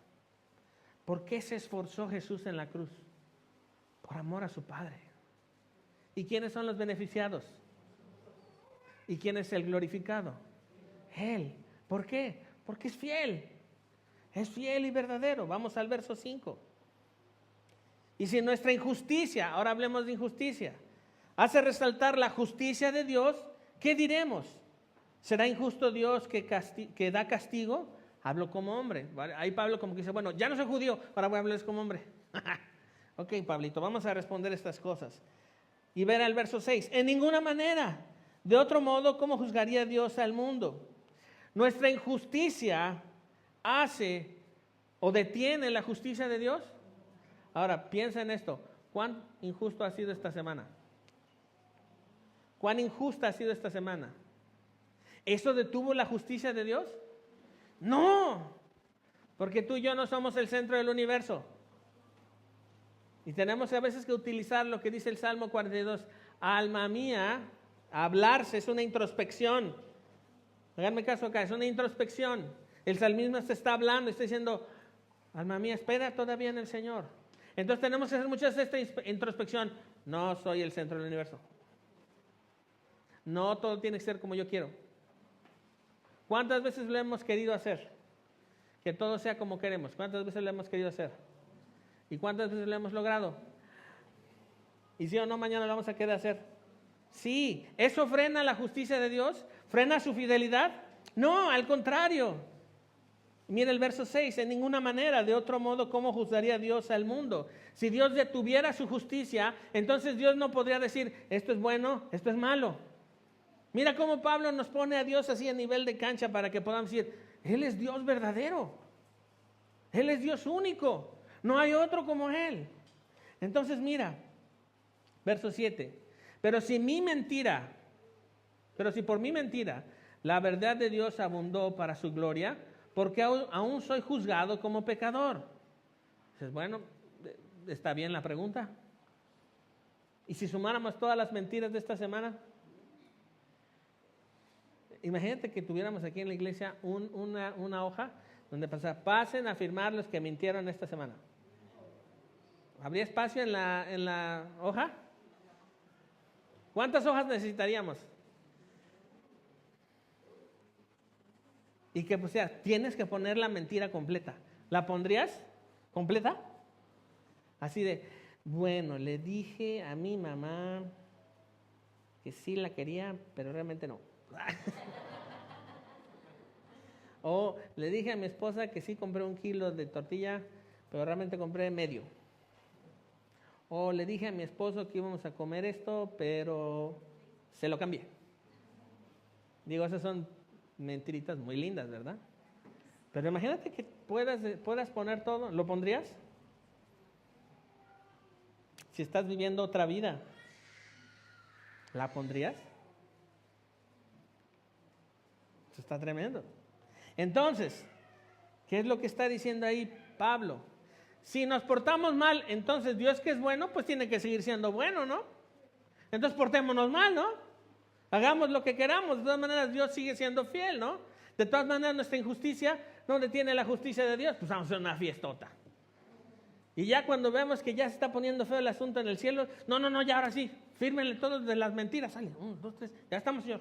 ¿Por qué se esforzó Jesús en la cruz? Por amor a su Padre. ¿Y quiénes son los beneficiados? ¿Y quién es el glorificado? Él. ¿Por qué? Porque es fiel. Es fiel y verdadero. Vamos al verso 5. Y si nuestra injusticia, ahora hablemos de injusticia, hace resaltar la justicia de Dios, ¿qué diremos? ¿Será injusto Dios que da castigo? Hablo como hombre. ¿Vale? Ahí Pablo como que dice, bueno, ya no soy judío, ahora voy a hablarles como hombre. Ok, Pablito, vamos a responder estas cosas. Y ver al verso 6. En ninguna manera. De otro modo, ¿cómo juzgaría Dios al mundo? Nuestra injusticia hace o detiene la justicia de Dios. Ahora, piensa en esto. ¿Cuán injusto ha sido esta semana? ¿Cuán injusta ha sido esta semana? ¿Eso detuvo la justicia de Dios? No, porque tú y yo no somos el centro del universo. Y tenemos a veces que utilizar lo que dice el Salmo 42. Alma mía, hablarse es una introspección. Háganme caso acá, es una introspección. El salmista se está hablando, está diciendo, alma mía, espera todavía en el Señor. Entonces tenemos que hacer muchas de esta introspección. No soy el centro del universo. No todo tiene que ser como yo quiero. ¿Cuántas veces lo hemos querido hacer? Que todo sea como queremos. ¿Cuántas veces lo hemos querido hacer? ¿Y cuántas veces lo hemos logrado? ¿Y sí o no mañana lo vamos a querer hacer? Sí. ¿Eso frena la justicia de Dios? ¿Frena su fidelidad? No, al contrario. Mira el verso 6. En ninguna manera, de otro modo, ¿cómo juzgaría Dios al mundo? Si Dios detuviera su justicia, entonces Dios no podría decir, esto es bueno, esto es malo. Mira cómo Pablo nos pone a Dios así a nivel de cancha para que podamos decir, Él es Dios verdadero. Él es Dios único. No hay otro como Él. Entonces mira, verso 7. Pero si por mi mentira, la verdad de Dios abundó para su gloria, porque aún soy juzgado como pecador. Dices, bueno, está bien la pregunta. ¿Y si sumáramos todas las mentiras de esta semana? Imagínate que tuviéramos aquí en la iglesia una hoja donde pasen a firmar los que mintieron esta semana. ¿Habría espacio en la hoja? ¿Cuántas hojas necesitaríamos? Y que tienes que poner la mentira completa. ¿La pondrías completa? Así de, bueno, le dije a mi mamá que sí la quería, pero realmente no. O le dije a mi esposa que sí compré 1 kilo de tortilla, pero realmente compré medio. O le dije a mi esposo que íbamos a comer esto, pero se lo cambié. Digo, esas son mentiritas muy lindas, ¿verdad? Pero imagínate que puedas poner todo. ¿Lo pondrías? Si estás viviendo otra vida, ¿la pondrías? Eso está tremendo. Entonces, ¿qué es lo que está diciendo ahí Pablo? Si nos portamos mal, entonces Dios que es bueno, pues tiene que seguir siendo bueno, ¿no? Entonces portémonos mal, ¿no? Hagamos lo que queramos. De todas maneras, Dios sigue siendo fiel, ¿no? De todas maneras, nuestra injusticia no detiene la justicia de Dios. Pues vamos a hacer una fiestota. Y ya cuando vemos que ya se está poniendo feo el asunto en el cielo, no, ya ahora sí, fírmenle todos de las mentiras. Sale, 1, 2, 3, ya estamos, Señor.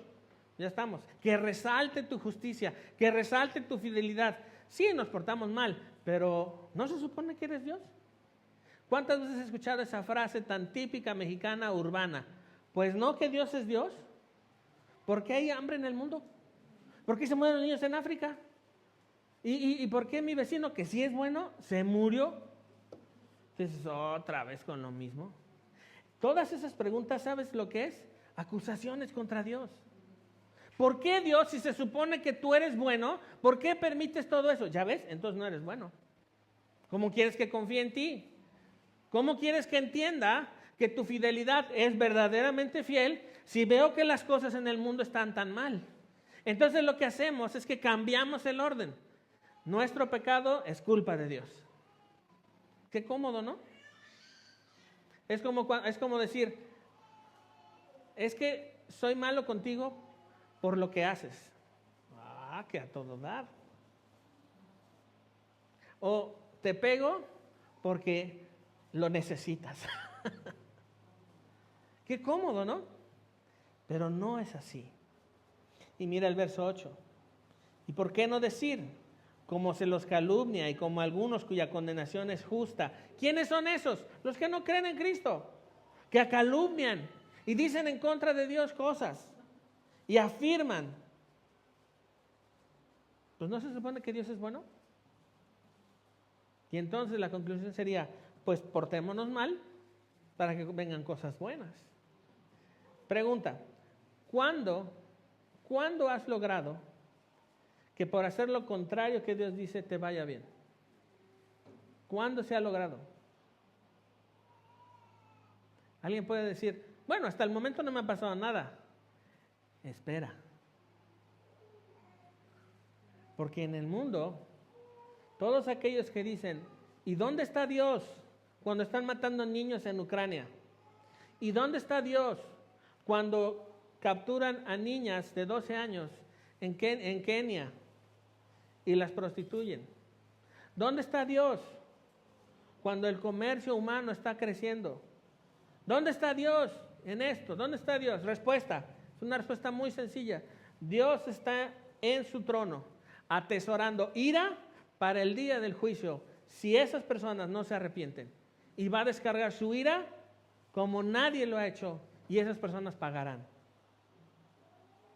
Ya estamos. Que resalte tu justicia, que resalte tu fidelidad. Sí, nos portamos mal, pero ¿no se supone que eres Dios? ¿Cuántas veces he escuchado esa frase tan típica mexicana urbana? Pues no, que Dios es Dios. ¿Por qué hay hambre en el mundo? ¿Por qué se mueren los niños en África? ¿Y por qué mi vecino, que sí es bueno, se murió? Entonces, otra vez con lo mismo. Todas esas preguntas, ¿sabes lo que es? Acusaciones contra Dios. ¿Por qué Dios, si se supone que tú eres bueno, por qué permites todo eso? ¿Ya ves? Entonces no eres bueno. ¿Cómo quieres que confíe en ti? ¿Cómo quieres que entienda que tu fidelidad es verdaderamente fiel si veo que las cosas en el mundo están tan mal? Entonces lo que hacemos es que cambiamos el orden. Nuestro pecado es culpa de Dios. Qué cómodo, ¿no? Es como decir, es que soy malo contigo por lo que haces. Que a todo dar. O te pego porque lo necesitas. Qué cómodo, ¿no? Pero no es así. Y mira el verso 8. ¿Y por qué no decir? Como se los calumnia y como algunos cuya condenación es justa. ¿Quiénes son esos? Los que no creen en Cristo, que calumnian y dicen en contra de Dios cosas y afirman Pues ¿no se supone que Dios es bueno? Y entonces la conclusión sería, pues portémonos mal para que vengan cosas buenas. Pregunta, ¿cuándo has logrado que por hacer lo contrario que Dios dice te vaya bien? ¿Cuándo se ha logrado? Alguien puede decir, bueno, hasta el momento no me ha pasado nada. Espera. Porque en el mundo, todos aquellos que dicen, ¿y dónde está Dios cuando están matando niños en Ucrania? ¿Y dónde está Dios cuando capturan a niñas de 12 años en Kenia y las prostituyen? ¿Dónde está Dios cuando el comercio humano está creciendo? ¿Dónde está Dios en esto? ¿Dónde está Dios? Respuesta, es una respuesta muy sencilla. Dios está en su trono, atesorando ira para el día del juicio, si esas personas no se arrepienten. Y va a descargar su ira como nadie lo ha hecho, y esas personas pagarán.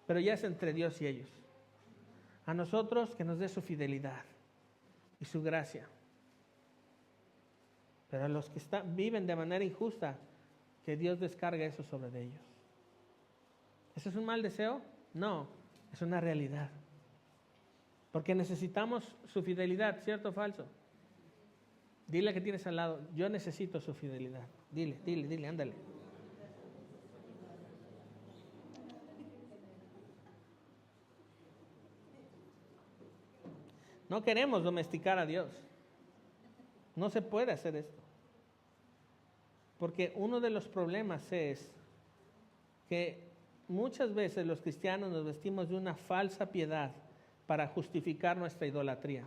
Pero ya es entre Dios y ellos. A nosotros que nos dé su fidelidad y su gracia. Pero a los que viven de manera injusta, que Dios descargue eso sobre ellos. ¿Eso es un mal deseo? No, es una realidad. Porque necesitamos su fidelidad, ¿cierto o falso? Dile que tienes al lado, yo necesito su fidelidad. Dile, ándale. No queremos domesticar a Dios. No se puede hacer esto. Porque uno de los problemas es que muchas veces los cristianos nos vestimos de una falsa piedad para justificar nuestra idolatría.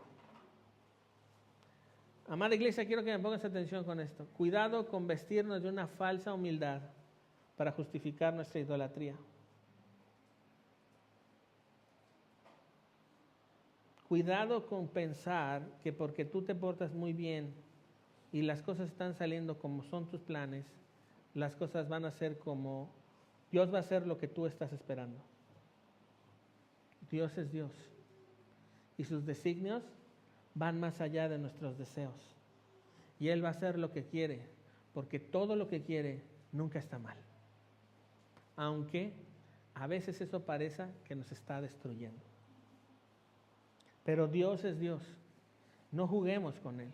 Amada iglesia, quiero que me pongas atención con esto. Cuidado con vestirnos de una falsa humildad para justificar nuestra idolatría. Cuidado con pensar que porque tú te portas muy bien y las cosas están saliendo como son tus planes, las cosas van a ser como Dios va a hacer lo que tú estás esperando. Dios es Dios y sus designios van más allá de nuestros deseos. Y Él va a hacer lo que quiere, porque todo lo que quiere nunca está mal. Aunque a veces eso parece que nos está destruyendo. Pero Dios es Dios. No juguemos con Él.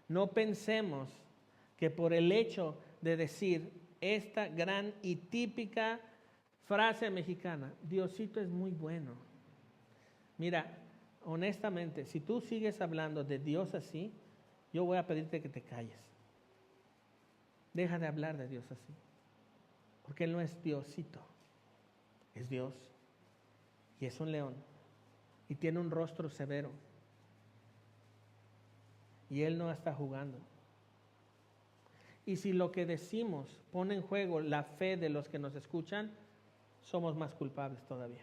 No pensemos que por el hecho de decir esta gran y típica frase mexicana, Diosito es muy bueno. Mira, honestamente, si tú sigues hablando de Dios así, yo voy a pedirte que te calles. Deja de hablar de Dios así. Porque Él no es Diosito. Es Dios. Y es un león. Y tiene un rostro severo. Y Él no está jugando. Y si lo que decimos pone en juego la fe de los que nos escuchan, somos más culpables todavía.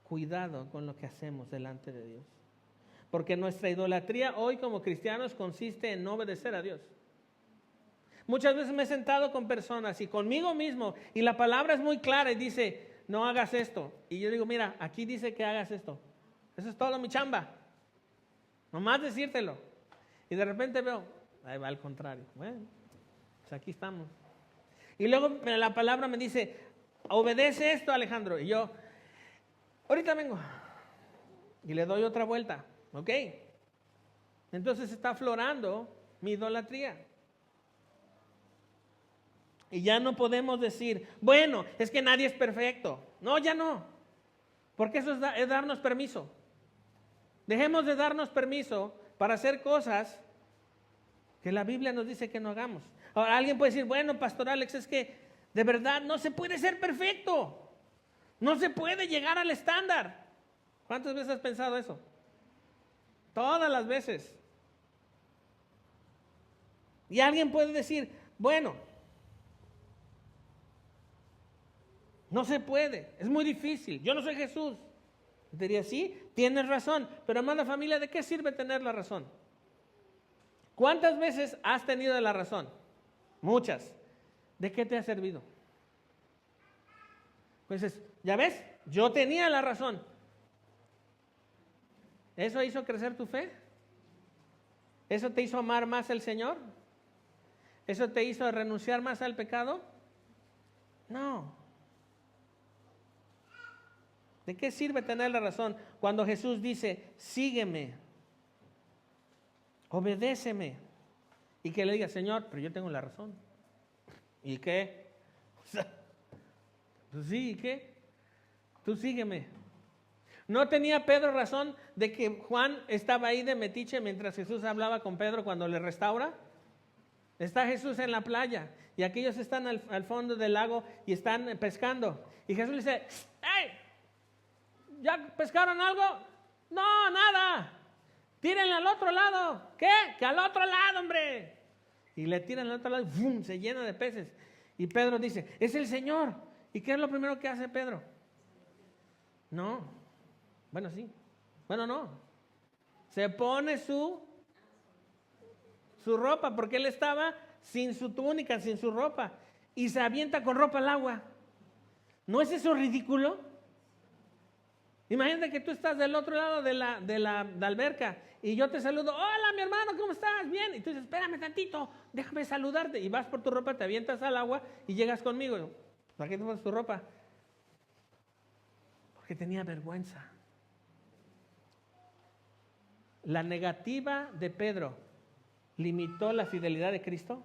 Cuidado con lo que hacemos delante de Dios. Porque nuestra idolatría hoy como cristianos consiste en no obedecer a Dios. Muchas veces me he sentado con personas y conmigo mismo, y la palabra es muy clara y dice, no hagas esto. Y yo digo, mira, aquí dice que hagas esto. Eso es todo mi chamba. Nomás decírtelo. Y de repente veo, ahí va al contrario. Bueno, pues aquí estamos. Y luego la palabra me dice, obedece esto, Alejandro. Y yo, ahorita vengo. Y le doy otra vuelta. ¿Ok? Entonces está aflorando mi idolatría. Y ya no podemos decir, bueno, es que nadie es perfecto. No, ya no. Porque eso es darnos permiso. Dejemos de darnos permiso para hacer cosas que la Biblia nos dice que no hagamos. Ahora alguien puede decir, bueno, Pastor Alex, es que de verdad no se puede ser perfecto. No se puede llegar al estándar. ¿Cuántas veces has pensado eso? Todas las veces. Y alguien puede decir, bueno, no se puede, es muy difícil, yo no soy Jesús. Diría, sí, tienes razón, pero amada familia, ¿de qué sirve tener la razón? ¿Cuántas veces has tenido la razón? Muchas. ¿De qué te ha servido? Pues ya ves, yo tenía la razón. ¿Eso hizo crecer tu fe? ¿Eso te hizo amar más al Señor? ¿Eso te hizo renunciar más al pecado? No. ¿De qué sirve tener la razón cuando Jesús dice, sígueme, obedéceme? Y que le diga, Señor, pero yo tengo la razón. ¿Y qué? O sea, pues sí, ¿y qué? Tú sígueme. ¿No tenía Pedro razón de que Juan estaba ahí de metiche mientras Jesús hablaba con Pedro cuando le restaura? Está Jesús en la playa y aquellos están al fondo del lago y están pescando. Y Jesús le dice, ¡hey! ¿Ya pescaron algo? No, nada. Tírenle al otro lado. ¿Qué? Que al otro lado, hombre. Y le tiran al otro lado y ¡fum! Se llena de peces. Y Pedro dice, es el Señor. ¿Y qué es lo primero que hace Pedro? No. Bueno, sí. Bueno, no. Se pone su ropa, porque él estaba sin su túnica, sin su ropa. Y se avienta con ropa al agua. ¿No es eso ridículo? Imagínate que tú estás del otro lado de la alberca y yo te saludo, hola mi hermano, ¿cómo estás? Bien. Y tú dices, espérame tantito, déjame saludarte. Y vas por tu ropa, te avientas al agua y llegas conmigo. ¿Para qué te pones tu ropa? Porque tenía vergüenza. La negativa de Pedro limitó la fidelidad de Cristo.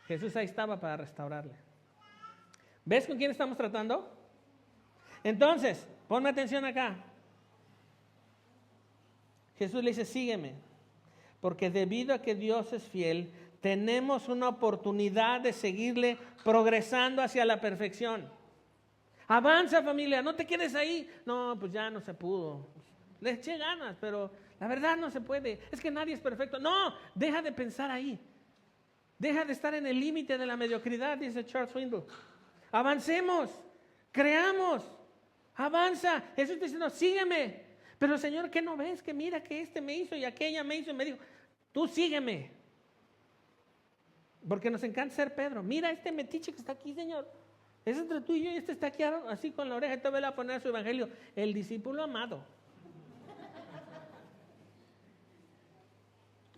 Jesús ahí estaba para restaurarle. ¿Ves con quién estamos tratando? Entonces, ponme atención acá. Jesús le dice, sígueme, porque debido a que Dios es fiel, tenemos una oportunidad de seguirle progresando hacia la perfección. Avanza, familia, no te quedes ahí. No, pues ya no se pudo. Le eché ganas, pero la verdad no se puede. Es que nadie es perfecto. No, deja de pensar ahí. Deja de estar en el límite de la mediocridad, dice Charles Swindoll. Avancemos, creamos, avanza. Jesús está diciendo, sígueme. Pero Señor, ¿qué no ves? Que mira que este me hizo y aquella me hizo y me dijo, tú sígueme. Porque nos encanta ser Pedro. Mira este metiche que está aquí, Señor. Es entre tú y yo y este está aquí así con la oreja y te va a poner su evangelio. El discípulo amado.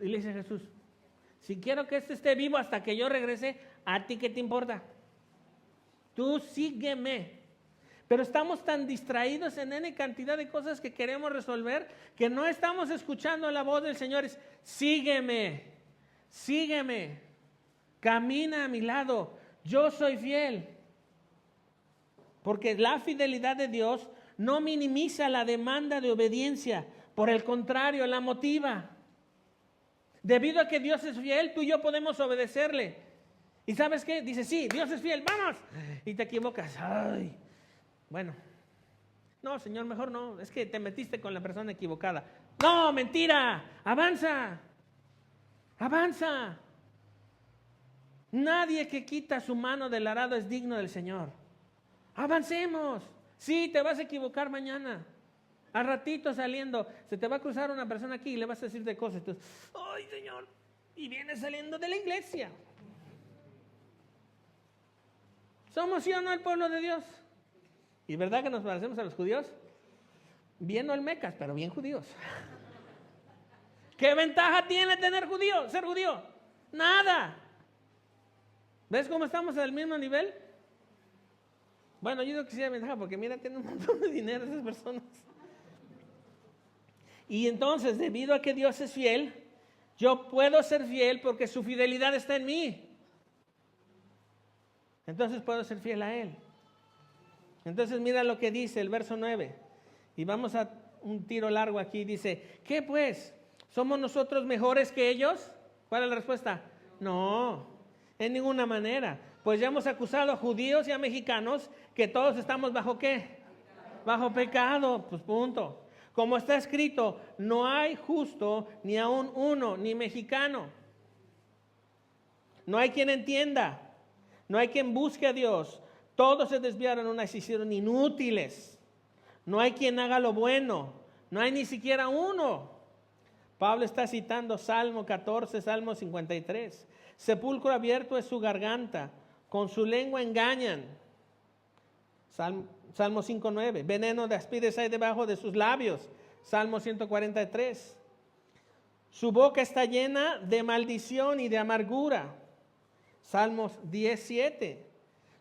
Y le dice Jesús, si quiero que este esté vivo hasta que yo regrese, ¿a ti qué te importa? Tú sígueme. Pero estamos tan distraídos en N cantidad de cosas que queremos resolver que no estamos escuchando la voz del Señor. Es, sígueme, sígueme, camina a mi lado, yo soy fiel. Porque la fidelidad de Dios no minimiza la demanda de obediencia, por el contrario, la motiva. Debido a que Dios es fiel, tú y yo podemos obedecerle. ¿Y sabes qué? Dice, sí, Dios es fiel, vamos. Y te equivocas. Ay, bueno. No, Señor, mejor no. Es que te metiste con la persona equivocada. No, mentira. Avanza. Avanza. Nadie que quita su mano del arado es digno del Señor. Avancemos. Sí, te vas a equivocar mañana. Al ratito saliendo, se te va a cruzar una persona aquí y le vas a decir de cosas. Entonces, ay, Señor, y viene saliendo de la iglesia. ¿Somos sí o no el pueblo de Dios? ¿Y verdad que nos parecemos a los judíos? Bien olmecas, pero bien judíos. ¿Qué ventaja tiene ser judío? Nada. ¿Ves cómo estamos al mismo nivel? Bueno, yo digo que sí hay ventaja porque mira, tienen un montón de dinero esas personas. Y entonces, debido a que Dios es fiel, yo puedo ser fiel porque su fidelidad está en mí. Entonces puedo ser fiel a Él. Entonces mira lo que dice el verso 9. Y vamos a un tiro largo aquí. Dice, ¿qué pues? ¿Somos nosotros mejores que ellos? ¿Cuál es la respuesta? No, en ninguna manera. Pues ya hemos acusado a judíos y a mexicanos que todos estamos bajo ¿qué? Bajo pecado. Pues punto. Como está escrito, no hay justo ni aún uno, ni mexicano. No hay quien entienda. No hay quien busque a Dios. Todos se desviaron, unas se hicieron inútiles. No hay quien haga lo bueno. No hay ni siquiera uno. Pablo está citando Salmo 14, Salmo 53. Sepulcro abierto es su garganta. Con su lengua engañan. Salmo 5:9. Veneno de aspides hay debajo de sus labios. Salmo 143. Su boca está llena de maldición y de amargura. Salmos 17.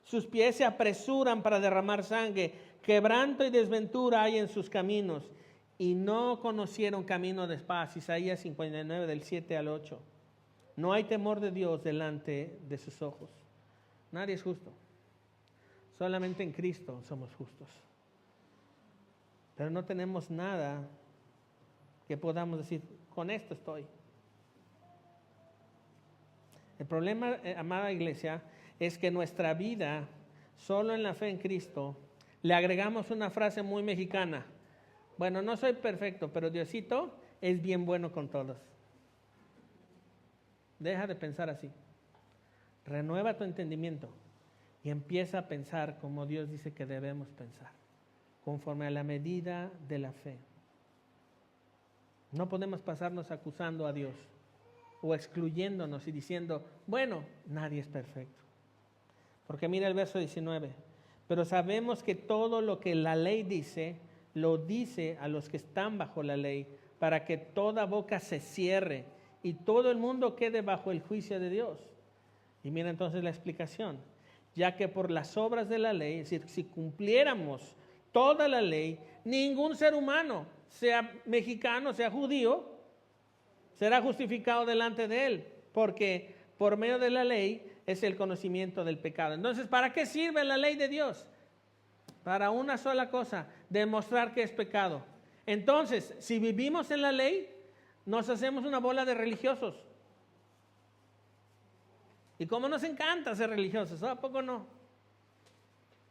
Sus pies se apresuran para derramar sangre. Quebranto y desventura hay en sus caminos. Y no conocieron camino de paz. Isaías 59 del 7 al 8. No hay temor de Dios delante de sus ojos. Nadie es justo. Solamente en Cristo somos justos. Pero no tenemos nada que podamos decir, con esto estoy. El problema, amada iglesia, es que nuestra vida, solo en la fe en Cristo, le agregamos una frase muy mexicana. Bueno, no soy perfecto, pero Diosito es bien bueno con todos. Deja de pensar así. Renueva tu entendimiento y empieza a pensar como Dios dice que debemos pensar, conforme a la medida de la fe. No podemos pasarnos acusando a Dios o excluyéndonos y diciendo, bueno, nadie es perfecto. Porque mira el verso 19, pero sabemos que todo lo que la ley dice, lo dice a los que están bajo la ley, para que toda boca se cierre y todo el mundo quede bajo el juicio de Dios. Y mira entonces la explicación, ya que por las obras de la ley, es decir, si cumpliéramos toda la ley, ningún ser humano, sea mexicano, sea judío, será justificado delante de él, porque por medio de la ley es el conocimiento del pecado. Entonces, ¿para qué sirve la ley de Dios? Para una sola cosa, demostrar que es pecado. Entonces, si vivimos en la ley, nos hacemos una bola de religiosos. Y como nos encanta ser religiosos, ¿a poco no?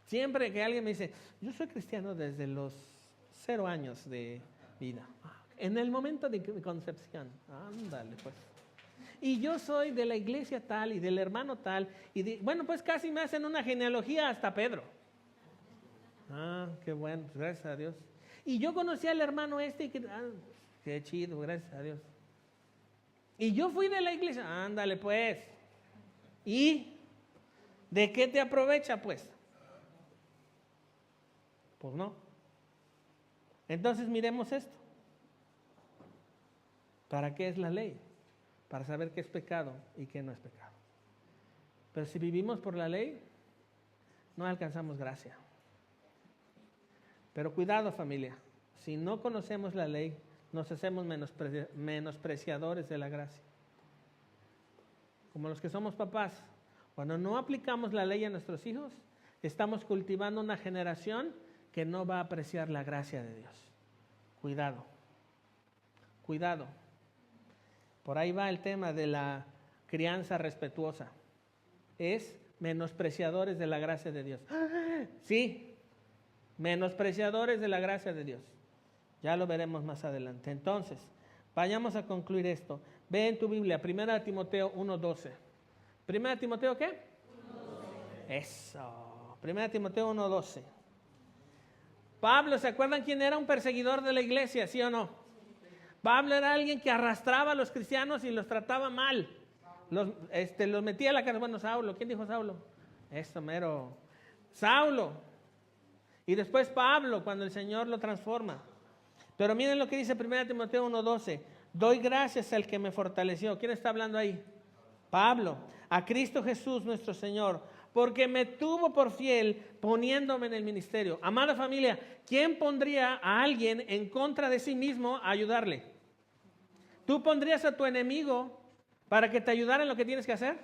Siempre que alguien me dice, yo soy cristiano desde los 0 años de vida. En el momento de concepción, ándale pues. Y yo soy de la iglesia tal y del hermano tal. Bueno, pues casi me hacen una genealogía hasta Pedro. Qué bueno, pues gracias a Dios. Y yo conocí al hermano y qué chido, gracias a Dios. Y yo fui de la iglesia, ándale pues. ¿Y de qué te aprovecha pues? Pues no. Entonces miremos esto. ¿Para qué es la ley? Para saber qué es pecado y qué no es pecado. Pero si vivimos por la ley, no alcanzamos gracia. Pero cuidado, familia, si no conocemos la ley, nos hacemos menospreciadores de la gracia. Como los que somos papás, cuando no aplicamos la ley a nuestros hijos, estamos cultivando una generación que no va a apreciar la gracia de Dios. Cuidado, cuidado. Por ahí va el tema de la crianza respetuosa. Es menospreciadores de la gracia de Dios. Sí, menospreciadores de la gracia de Dios. Ya lo veremos más adelante. Entonces, vayamos a concluir esto. Ve en tu Biblia, 1 Timoteo 1:12. ¿1 Timoteo qué? 1:12. Eso, 1 Timoteo 1:12. Pablo, ¿se acuerdan quién era un perseguidor de la iglesia, sí o no? Pablo era alguien que arrastraba a los cristianos y los trataba mal. Los metía a la cárcel. Bueno, Saulo, ¿quién dijo Saulo? Eso mero. Saulo. Y después Pablo, cuando el Señor lo transforma. Pero miren lo que dice 1 Timoteo 1:12. Doy gracias al que me fortaleció. ¿Quién está hablando ahí? Pablo. A Cristo Jesús nuestro Señor, porque me tuvo por fiel poniéndome en el ministerio. Amada familia, ¿quién pondría a alguien en contra de sí mismo a ayudarle? ¿Tú pondrías a tu enemigo para que te ayudara en lo que tienes que hacer?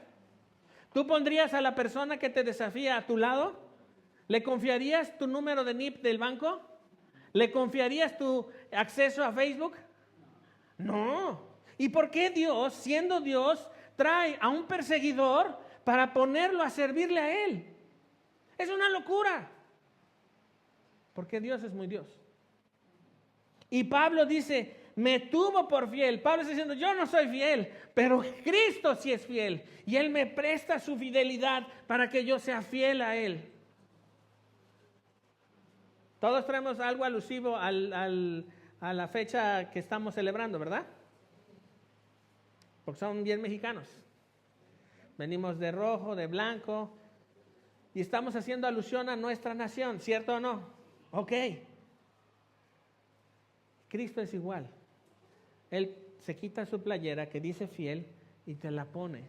¿Tú pondrías a la persona que te desafía a tu lado? ¿Le confiarías tu número de NIP del banco? ¿Le confiarías tu acceso a Facebook? No. ¿Y por qué Dios, siendo Dios, trae a un perseguidor para ponerlo a servirle a Él? Es una locura. Porque Dios es muy Dios. Y Pablo dice, me tuvo por fiel. Pablo está diciendo, yo no soy fiel, pero Cristo sí es fiel. Y Él me presta su fidelidad para que yo sea fiel a Él. Todos traemos algo alusivo a la fecha que estamos celebrando, ¿verdad? Porque son bien mexicanos. Venimos de rojo, de blanco, y estamos haciendo alusión a nuestra nación, ¿cierto o no? Ok. Cristo es igual. Él se quita su playera que dice fiel y te la pone.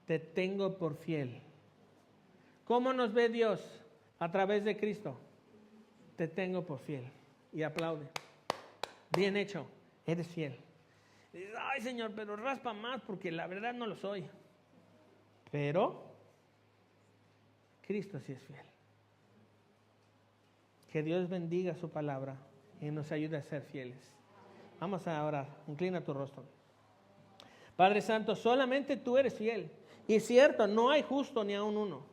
Te tengo por fiel. ¿Cómo nos ve Dios? A través de Cristo. Te tengo por fiel. Y aplaude. Bien hecho, eres fiel. Y dices, ay Señor, pero raspa más porque la verdad no lo soy. Pero Cristo sí es fiel. Que Dios bendiga su palabra y nos ayude a ser fieles. Vamos a orar. Inclina tu rostro. Padre Santo, solamente tú eres fiel. Y es cierto, no hay justo ni aun uno.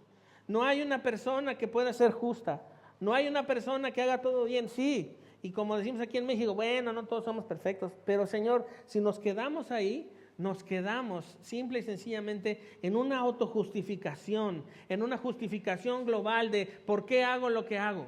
No hay una persona que pueda ser justa. No hay una persona que haga todo bien. Sí, y como decimos aquí en México, bueno, no todos somos perfectos. Pero Señor, si nos quedamos ahí, nos quedamos simple y sencillamente en una autojustificación, en una justificación global de por qué hago lo que hago.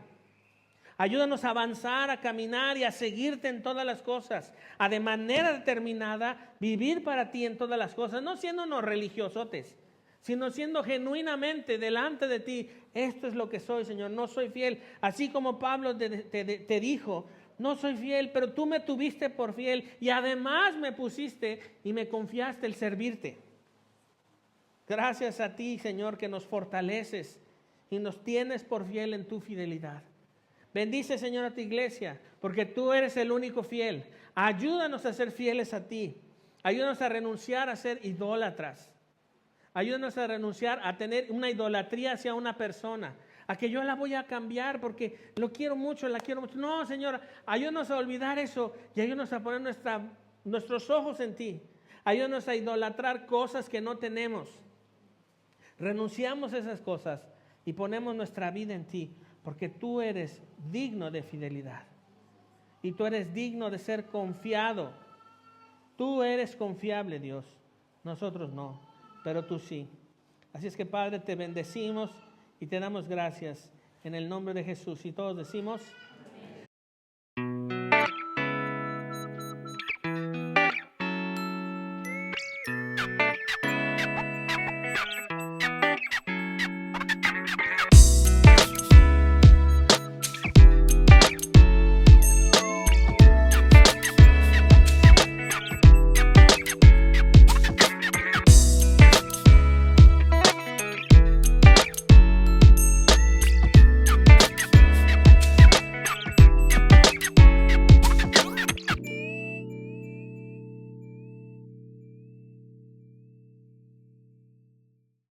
Ayúdanos a avanzar, a caminar y a seguirte en todas las cosas, a de manera determinada vivir para ti en todas las cosas, no siendo unos religiosotes, sino siendo genuinamente delante de ti. Esto es lo que soy, Señor, no soy fiel. Así como Pablo te dijo, no soy fiel, pero tú me tuviste por fiel y además me pusiste y me confiaste el servirte. Gracias a ti, Señor, que nos fortaleces y nos tienes por fiel en tu fidelidad. Bendice, Señor, a tu iglesia, porque tú eres el único fiel. Ayúdanos a ser fieles a ti. Ayúdanos a renunciar a ser idólatras. Ayúdanos a renunciar a tener una idolatría hacia una persona. A que yo la voy a cambiar porque lo quiero mucho, la quiero mucho. No, Señor, ayúdanos a olvidar eso y ayúdanos a poner nuestros ojos en ti. Ayúdanos a idolatrar cosas que no tenemos. Renunciamos a esas cosas y ponemos nuestra vida en ti. Porque tú eres digno de fidelidad. Y tú eres digno de ser confiado. Tú eres confiable, Dios. Nosotros no, pero tú sí. Así es que, Padre, te bendecimos y te damos gracias en el nombre de Jesús. Y todos decimos...